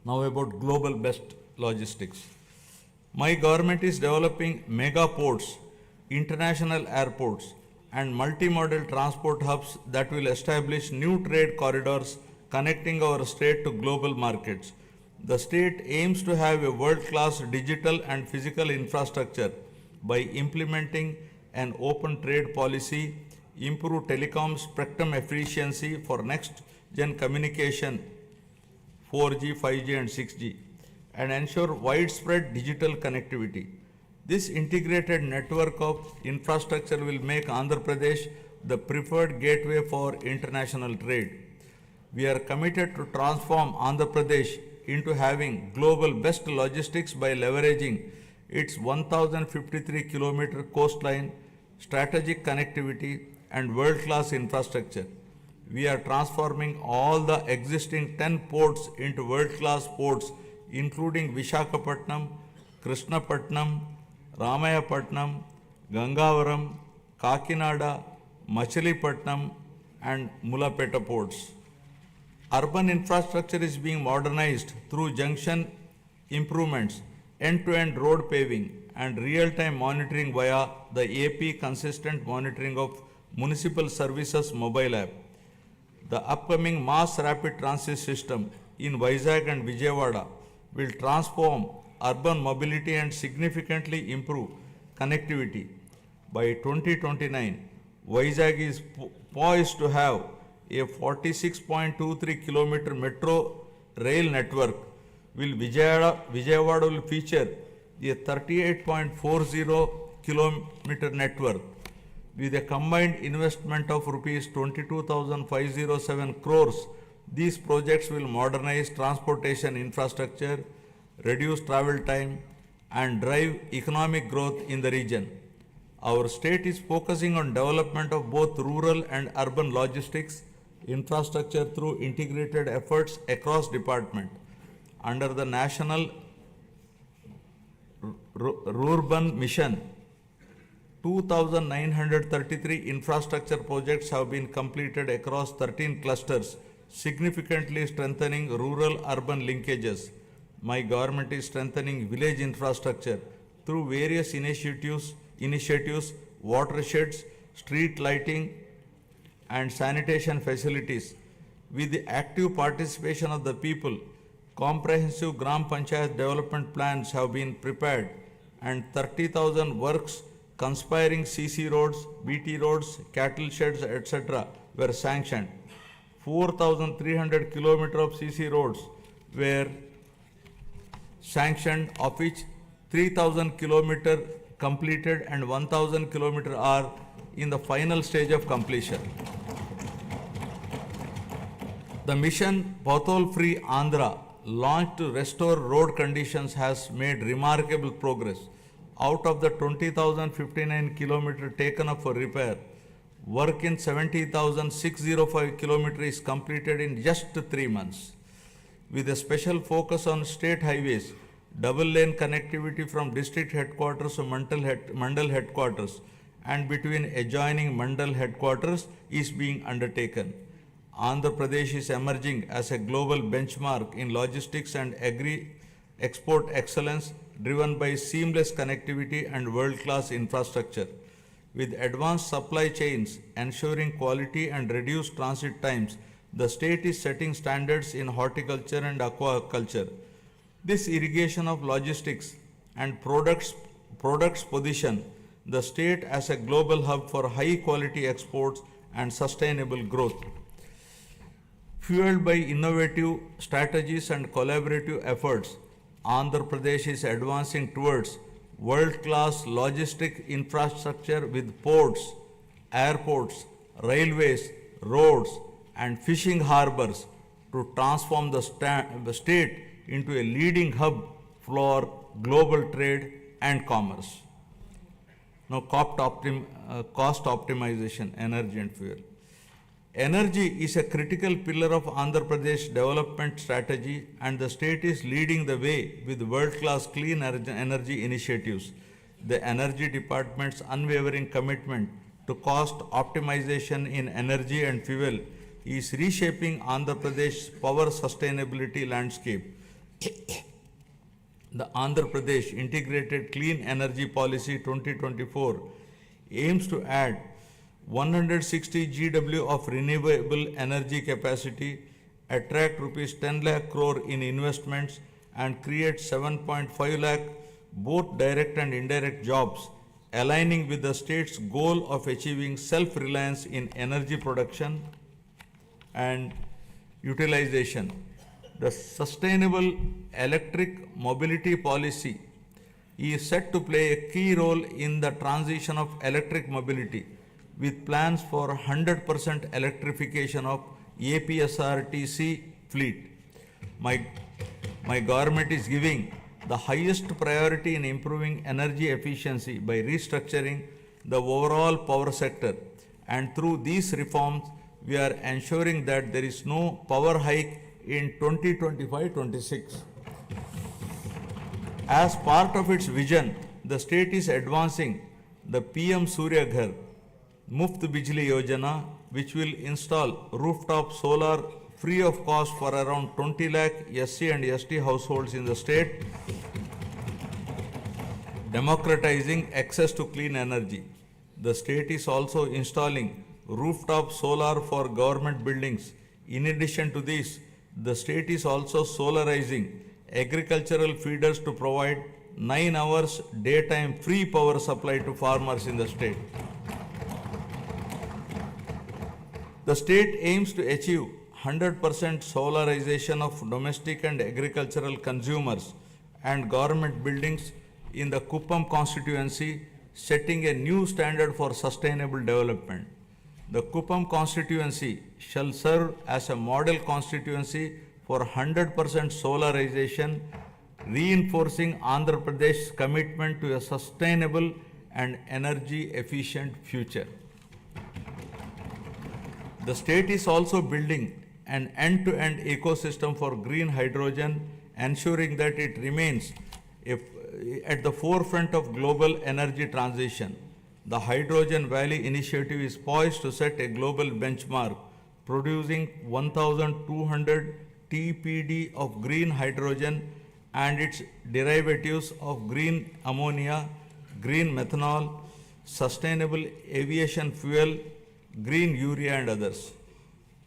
Now about global best logistics. My government is developing mega ports, international airports, and multimodal transport hubs that will establish new trade corridors connecting our state to global markets. The state aims to have a world-class digital and physical infrastructure by implementing an open trade policy, improve telecom spectrum efficiency for next-gen communication, 4G, 5G and 6G, and ensure widespread digital connectivity. This integrated network of infrastructure will make Andhra Pradesh the preferred gateway for international trade. We are committed to transform Andhra Pradesh into having global best logistics by leveraging its 1053 kilometer coastline, strategic connectivity, and world-class infrastructure. We are transforming all the existing 10 ports into world-class ports, including Vishakhapatnam, Krishnapatnam, Ramayapatnam, Gangavaram, Kakinada, Machilipatnam, and Mulapeta ports. Urban infrastructure is being modernized through junction improvements, end-to-end road paving, and real-time monitoring via the AP Consistent Monitoring of Municipal Services mobile app. The upcoming mass rapid transit system in Vizag and Vijayawada will transform urban mobility and significantly improve connectivity. By 2029, Vizag is poised to have a 46.23 kilometer metro rail network, while Vijayawada will feature a 38.40 kilometer network. With a combined investment of rupees 22,507 crores, these projects will modernize transportation infrastructure, reduce travel time, and drive economic growth in the region. Our state is focusing on development of both rural and urban logistics infrastructure through integrated efforts across department. Under the National Rural Mission, 2,933 infrastructure projects have been completed across 13 clusters, significantly strengthening rural-urban linkages. My government is strengthening village infrastructure through various initiatives, watersheds, street lighting, and sanitation facilities. With the active participation of the people, comprehensive Gram Panchayat development plans have been prepared and 30,000 works conspiring CC roads, BT roads, cattle sheds, etc. were sanctioned. 4,300 kilometers of CC roads were sanctioned, of which 3,000 kilometers completed and 1,000 kilometers are in the final stage of completion. The mission Pothole Free Andhra, launched to restore road conditions, has made remarkable progress. Out of the 20,059 kilometers taken up for repair, work in 70,605 kilometers is completed in just 3 months. With a special focus on state highways, double lane connectivity from district headquarters to Mandal headquarters and between adjoining Mandal headquarters is being undertaken. Andhra Pradesh is emerging as a global benchmark in logistics and agri-export excellence, driven by seamless connectivity and world-class infrastructure. With advanced supply chains ensuring quality and reduced transit times, the state is setting standards in horticulture and aquaculture. This irrigation of logistics and products position the state as a global hub for high-quality exports and sustainable growth. Fueled by innovative strategies and collaborative efforts, Andhra Pradesh is advancing towards world-class logistic infrastructure with ports, airports, railways, roads, and fishing harbors to transform the state into a leading hub for global trade and commerce. Now, cost optimization, energy and fuel. Energy is a critical pillar of Andhra Pradesh development strategy, and the state is leading the way with world-class clean energy initiatives. The Energy Department's unwavering commitment to cost optimization in energy and fuel is reshaping Andhra Pradesh's power sustainability landscape. The Andhra Pradesh Integrated Clean Energy Policy 2024 aims to add 160 GW of renewable energy capacity, attract rupees 10 lakh crore in investments, and create 7.5 lakh both direct and indirect jobs, aligning with the state's goal of achieving self-reliance in energy production and utilization. The Sustainable Electric Mobility Policy is set to play a key role in the transition of electric mobility, with plans for 100% electrification of APSRTC fleet. My government is giving the highest priority in improving energy efficiency by restructuring the overall power sector, and through these reforms, we are ensuring that there is no power hike in 2025-26. As part of its vision, the state is advancing the PM Surya Ghar Muft Bijli Yojana, which will install rooftop solar free of cost for around 20 lakh SC and ST households in the state, democratizing access to clean energy. The state is also installing rooftop solar for government buildings. In addition to this, the state is also solarizing agricultural feeders to provide 9 hours daytime free power supply to farmers in the state. The state aims to achieve 100% solarization of domestic and agricultural consumers and government buildings in the Kuppam constituency, setting a new standard for sustainable development. The Kuppam constituency shall serve as a model constituency for 100% solarization, reinforcing Andhra Pradesh's commitment to a sustainable and energy efficient future. The state is also building an end-to-end ecosystem for green hydrogen, ensuring that it remains at the forefront of global energy transition. The Hydrogen Valley initiative is poised to set a global benchmark, producing 1,200 TPD of green hydrogen and its derivatives of green ammonia, green methanol, sustainable aviation fuel, green urea and others.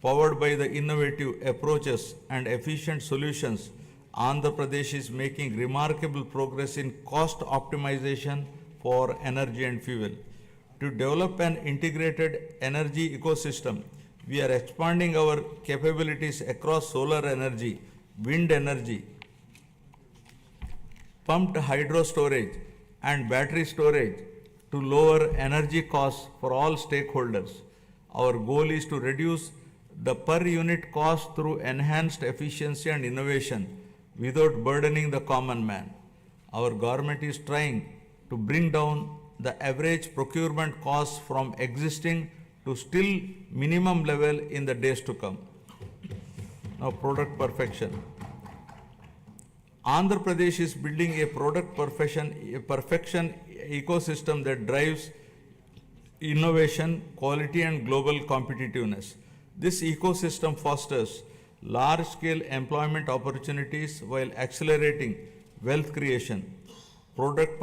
Powered by the innovative approaches and efficient solutions, Andhra Pradesh is making remarkable progress in cost optimization for energy and fuel. To develop an integrated energy ecosystem, we are expanding our capabilities across solar energy, wind energy, pumped hydro storage, and battery storage to lower energy costs for all stakeholders. Our goal is to reduce the per unit cost through enhanced efficiency and innovation without burdening the common man. Our government is trying to bring down the average procurement costs from existing to still minimum level in the days to come. Now, product perfection. Andhra Pradesh is building a product perfection ecosystem that drives innovation, quality and global competitiveness. This ecosystem fosters large-scale employment opportunities while accelerating wealth creation. Product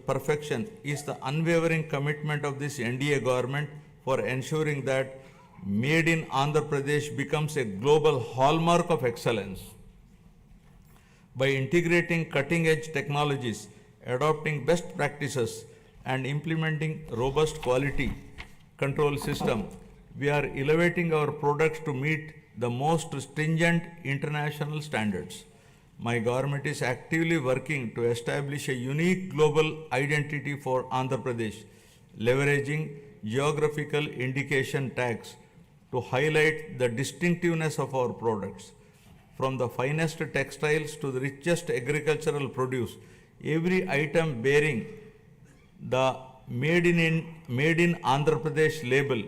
perfection is the unwavering commitment of this NDA government for ensuring that Made in Andhra Pradesh becomes a global hallmark of excellence. By integrating cutting-edge technologies, adopting best practices, and implementing robust quality control system, we are elevating our products to meet the most stringent international standards. My government is actively working to establish a unique global identity for Andhra Pradesh, leveraging geographical indication tags to highlight the distinctiveness of our products. From the finest textiles to the richest agricultural produce, every item bearing the Made in Andhra Pradesh label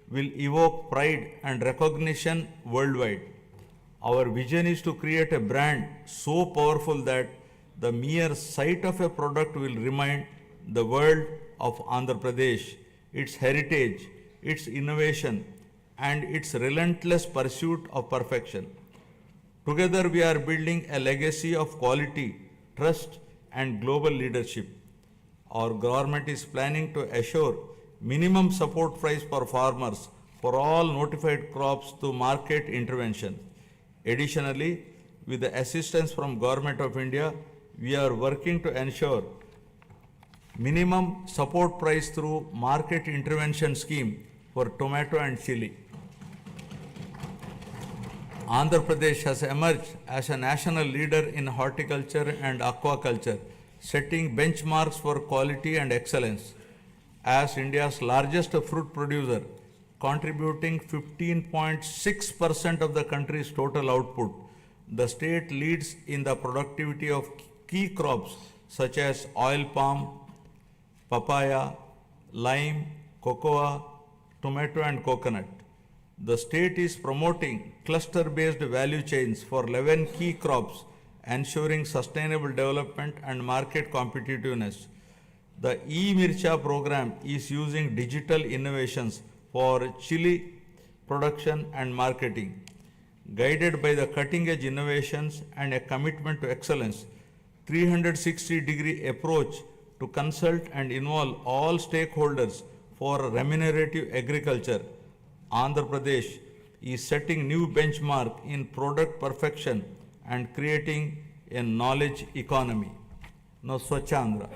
will evoke pride and recognition worldwide. Our vision is to create a brand so powerful that the mere sight of a product will remind the world of Andhra Pradesh, its heritage, its innovation, and its relentless pursuit of perfection. Together, we are building a legacy of quality, trust, and global leadership. Our government is planning to assure minimum support price for farmers for all notified crops through market intervention. Additionally, with the assistance from Government of India, we are working to ensure minimum support price through market intervention scheme for tomato and chili. Andhra Pradesh has emerged as a national leader in horticulture and aquaculture, setting benchmarks for quality and excellence. As India's largest fruit producer, contributing 15.6% of the country's total output, the state leads in the productivity of key crops such as oil palm, papaya, lime, cocoa, tomato and coconut. The state is promoting cluster-based value chains for 11 key crops, ensuring sustainable development and market competitiveness. The e-Mircha program is using digital innovations for chili production and marketing. Guided by the cutting-edge innovations and a commitment to excellence, 360-degree approach to consult and involve all stakeholders for remunerative agriculture, Andhra Pradesh is setting new benchmark in product perfection and creating a knowledge economy. Now, Swachh Andhra.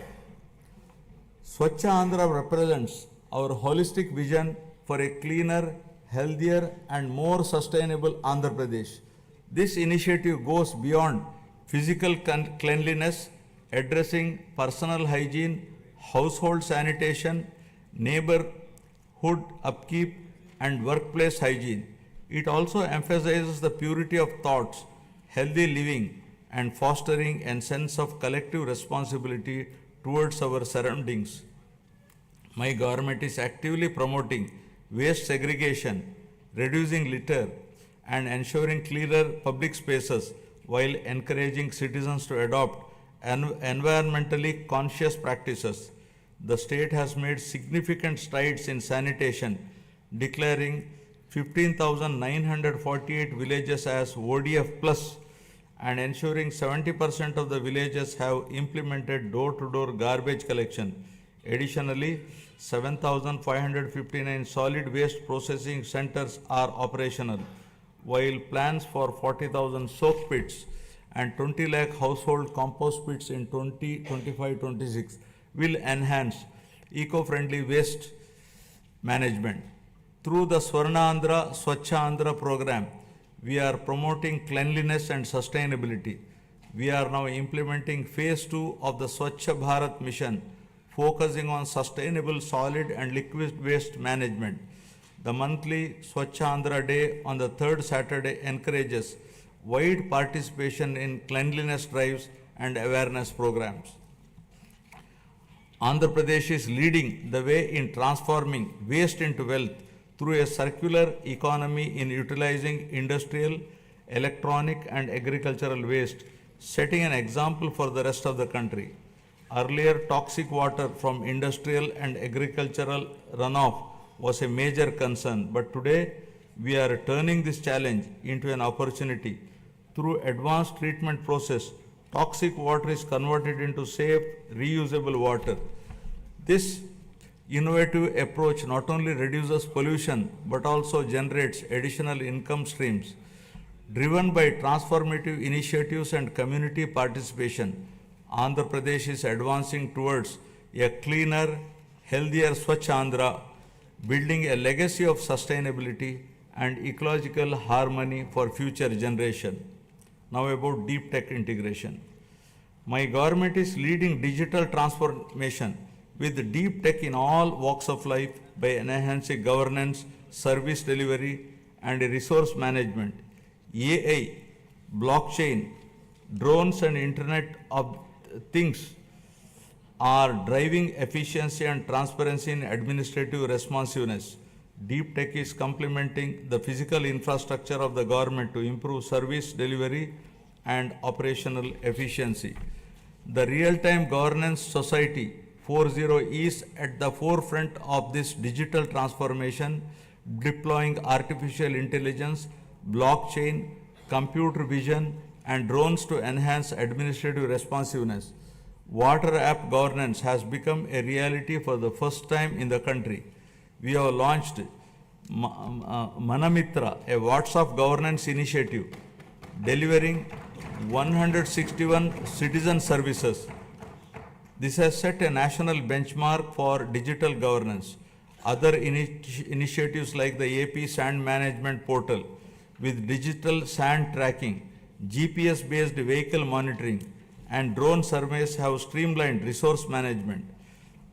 Swachh Andhra represents our holistic vision for a cleaner, healthier and more sustainable Andhra Pradesh. This initiative goes beyond physical cleanliness, addressing personal hygiene, household sanitation, neighborhood upkeep and workplace hygiene. It also emphasizes the purity of thoughts, healthy living and fostering a sense of collective responsibility towards our surroundings. My government is actively promoting waste segregation, reducing litter, and ensuring cleaner public spaces while encouraging citizens to adopt environmentally conscious practices. The state has made significant strides in sanitation, declaring 15,948 villages as ODF plus and ensuring 70% of the villages have implemented door-to-door garbage collection. Additionally, 7,559 solid waste processing centers are operational, while plans for 40,000 soak pits and 20 lakh household compost pits in 2025-26 will enhance eco-friendly waste management. Through the Swarnandhra Swachh Andhra program, we are promoting cleanliness and sustainability. We are now implementing phase 2 of the Swachh Bharat mission, focusing on sustainable solid and liquid waste management. The monthly Swachh Andhra Day on the third Saturday encourages wide participation in cleanliness drives and awareness programs. Andhra Pradesh is leading the way in transforming waste into wealth through a circular economy in utilizing industrial, electronic and agricultural waste, setting an example for the rest of the country. Earlier, toxic water from industrial and agricultural runoff was a major concern, but today we are turning this challenge into an opportunity. Through advanced treatment process, toxic water is converted into safe, reusable water. This innovative approach not only reduces pollution but also generates additional income streams. Driven by transformative initiatives and community participation, Andhra Pradesh is advancing towards a cleaner, healthier Swachh Andhra, building a legacy of sustainability and ecological harmony for future generation. Now about deep tech integration. My government is leading digital transformation with deep tech in all walks of life by enhancing governance, service delivery and resource management. AI, blockchain, drones and Internet of Things are driving efficiency and transparency in administrative responsiveness. Deep tech is complementing the physical infrastructure of the government to improve service delivery and operational efficiency. The Real-Time Governance Society 4.0 is at the forefront of this digital transformation, deploying artificial intelligence, blockchain, computer vision, and drones to enhance administrative responsiveness. Water app governance has become a reality for the first time in the country. We have launched Manamitra, a WhatsApp governance initiative, delivering 161 citizen services. This has set a national benchmark for digital governance. Other initiatives like the AP Sand Management Portal with digital sand tracking, GPS-based vehicle monitoring, and drone surveys have streamlined resource management.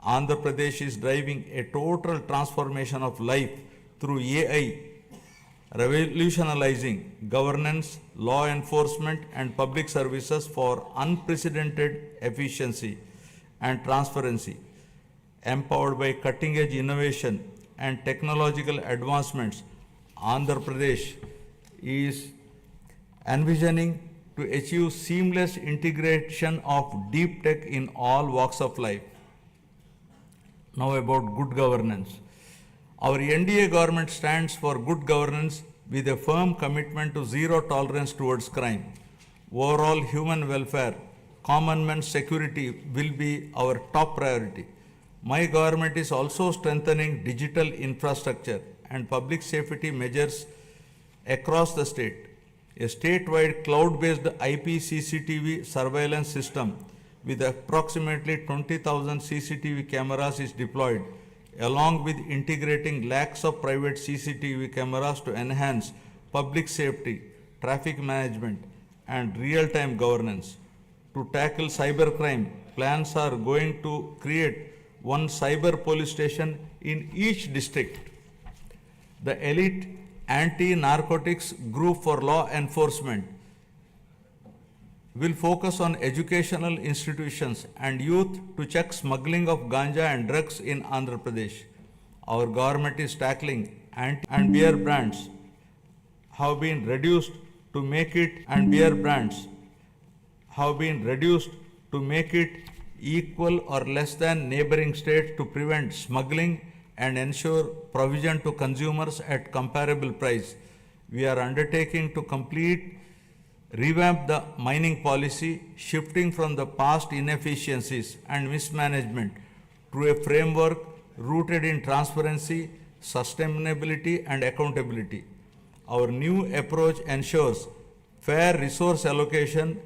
Andhra Pradesh is driving a total transformation of life through AI, revolutionizing governance, law enforcement, and public services for unprecedented efficiency and transparency. Empowered by cutting-edge innovation and technological advancements, Andhra Pradesh is envisioning to achieve seamless integration of deep tech in all walks of life. Now about good governance. Our NDA government stands for good governance with a firm commitment to zero tolerance towards crime. Overall human welfare, common man's security will be our top priority. My government is also strengthening digital infrastructure and public safety measures across the state. A statewide cloud-based IP CCTV surveillance system with approximately 20,000 CCTV cameras is deployed, along with integrating lakhs of private CCTV cameras to enhance public safety, traffic management, and real-time governance. To tackle cybercrime, plans are going to create one cyber police station in each district. The elite anti-narcotics group for law enforcement will focus on educational institutions and youth to check smuggling of ganja and drugs in Andhra Pradesh. Our government is tackling and beer brands have been reduced to make it equal or less than neighboring states to prevent smuggling and ensure provision to consumers at comparable price. We are undertaking to revamp the mining policy, shifting from the past inefficiencies and mismanagement to a framework rooted in transparency, sustainability, and accountability. Our new approach ensures fair resource allocation,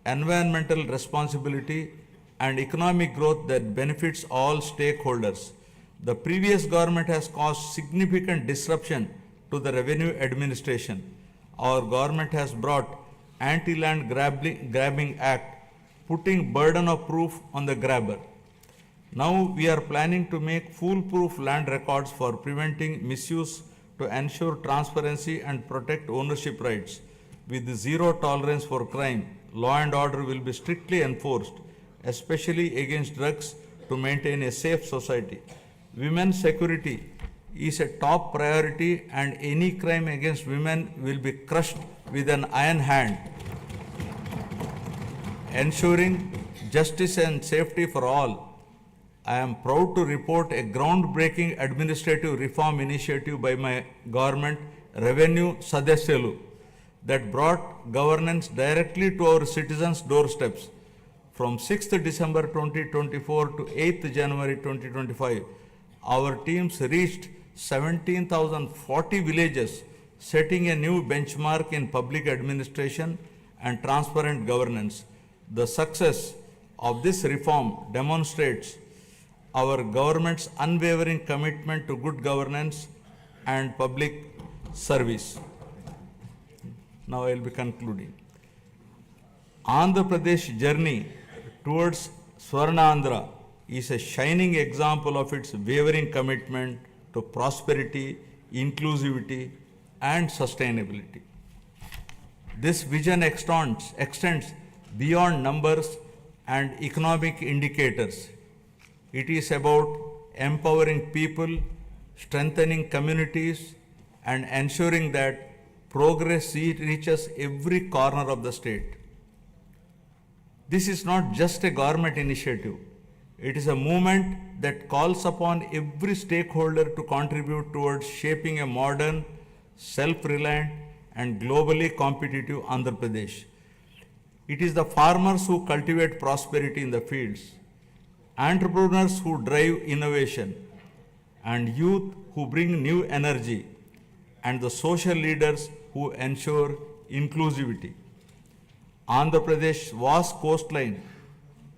environmental responsibility, and economic growth that benefits all stakeholders. The previous government has caused significant disruption to the revenue administration. Our government has brought Anti-Land Grabbing Act, putting burden of proof on the grabber. Now we are planning to make foolproof land records for preventing misuse to ensure transparency and protect ownership rights. With zero tolerance for crime, law and order will be strictly enforced, especially against drugs, to maintain a safe society. Women's security is a top priority, and any crime against women will be crushed with an iron hand. Ensuring justice and safety for all, I am proud to report a groundbreaking administrative reform initiative by my government, Revenue Sadasyalu, that brought governance directly to our citizens' doorsteps. From 6th December 2024 to 8th January 2025, our teams reached 17,040 villages, setting a new benchmark in public administration and transparent governance. The success of this reform demonstrates our government's unwavering commitment to good governance and public service. Now I will be concluding. Andhra Pradesh journey towards Swarna is a shining example of its wavering commitment to prosperity, inclusivity, and sustainability. This vision extends beyond numbers and economic indicators. It is about empowering people, strengthening communities, and ensuring that progress reaches every corner of the state. This is not just a government initiative. It is a movement that calls upon every stakeholder to contribute towards shaping a modern, self-reliant, and globally competitive Andhra Pradesh. It is the farmers who cultivate prosperity in the fields, entrepreneurs who drive innovation, and youth who bring new energy, and the social leaders who ensure inclusivity. Andhra Pradesh's vast coastline,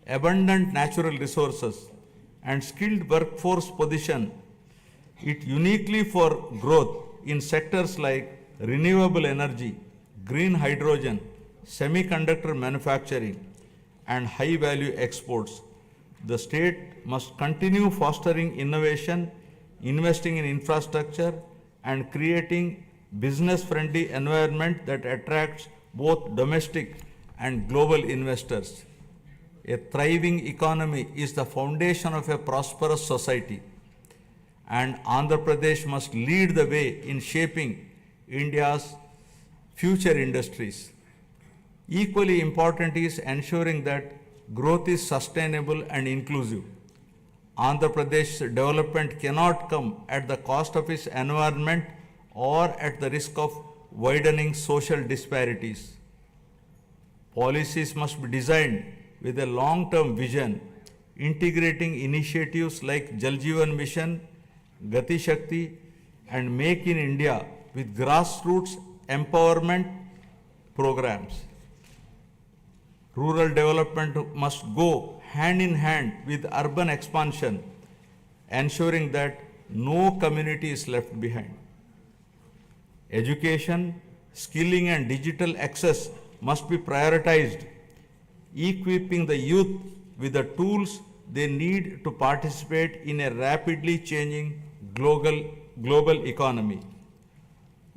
abundant natural resources, and skilled workforce position it uniquely for growth in sectors like renewable energy, green hydrogen, semiconductor manufacturing, and high-value exports. The state must continue fostering innovation, investing in infrastructure, and creating business-friendly environment that attracts both domestic and global investors. A thriving economy is the foundation of a prosperous society, and Andhra Pradesh must lead the way in shaping India's future industries. Equally important is ensuring that growth is sustainable and inclusive. Andhra Pradesh's development cannot come at the cost of its environment or at the risk of widening social disparities. Policies must be designed with a long-term vision, integrating initiatives like Jal Jeevan Mission, Gati Shakti, and Make in India with grassroots empowerment programs. Rural development must go hand in hand with urban expansion, ensuring that no community is left behind. Education, skilling, and digital access must be prioritized, equipping the youth with the tools they need to participate in a rapidly changing global economy.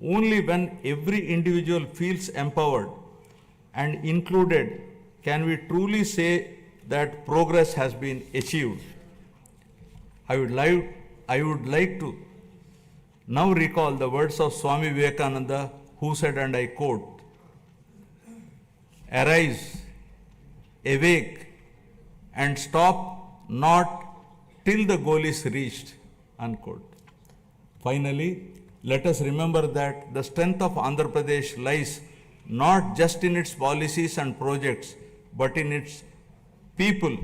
Only when every individual feels empowered and included can we truly say that progress has been achieved. I would like to now recall the words of Swami Vivekananda, who said, and I quote, "Arise, awake, and stop not till the goal is reached," unquote. Finally, let us remember that the strength of Andhra Pradesh lies not just in its policies and projects, but in its people,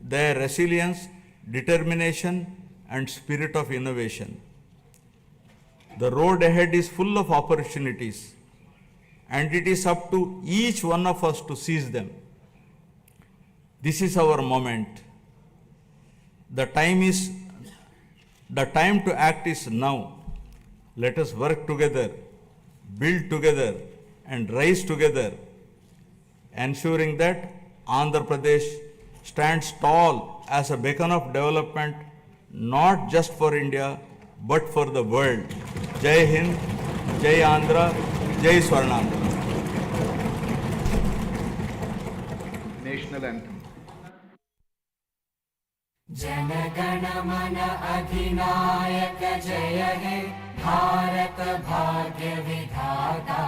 their resilience, determination, and spirit of innovation. The road ahead is full of opportunities, and it is up to each one of us to seize them. This is our moment. The time to act is now. Let us work together, build together, and rise together, ensuring that Andhra Pradesh stands tall as a beacon of development, not just for India, but for the world. Jai Hind, Jai Andhra, Jai Swarnandhra. National anthem. Jana Gana मन अधिनायक जय हे भारत भाग्य विधाता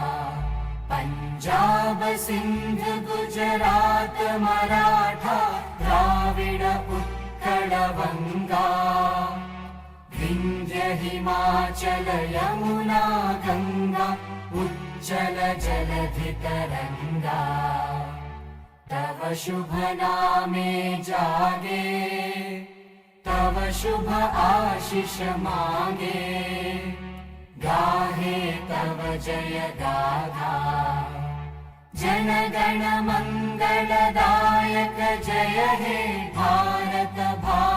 पंजाब सिंध गुजरात मराठा द्राविड उत्कल बंगा विंध्य हिमाचल यमुना गंगा उज्जल जलधि तरंगा तव शुभ नामे जागे तव शुभ आशीष मांगे गाहे तव जय गाथा जन गण मंगलदायक जय हे भारत भाग्य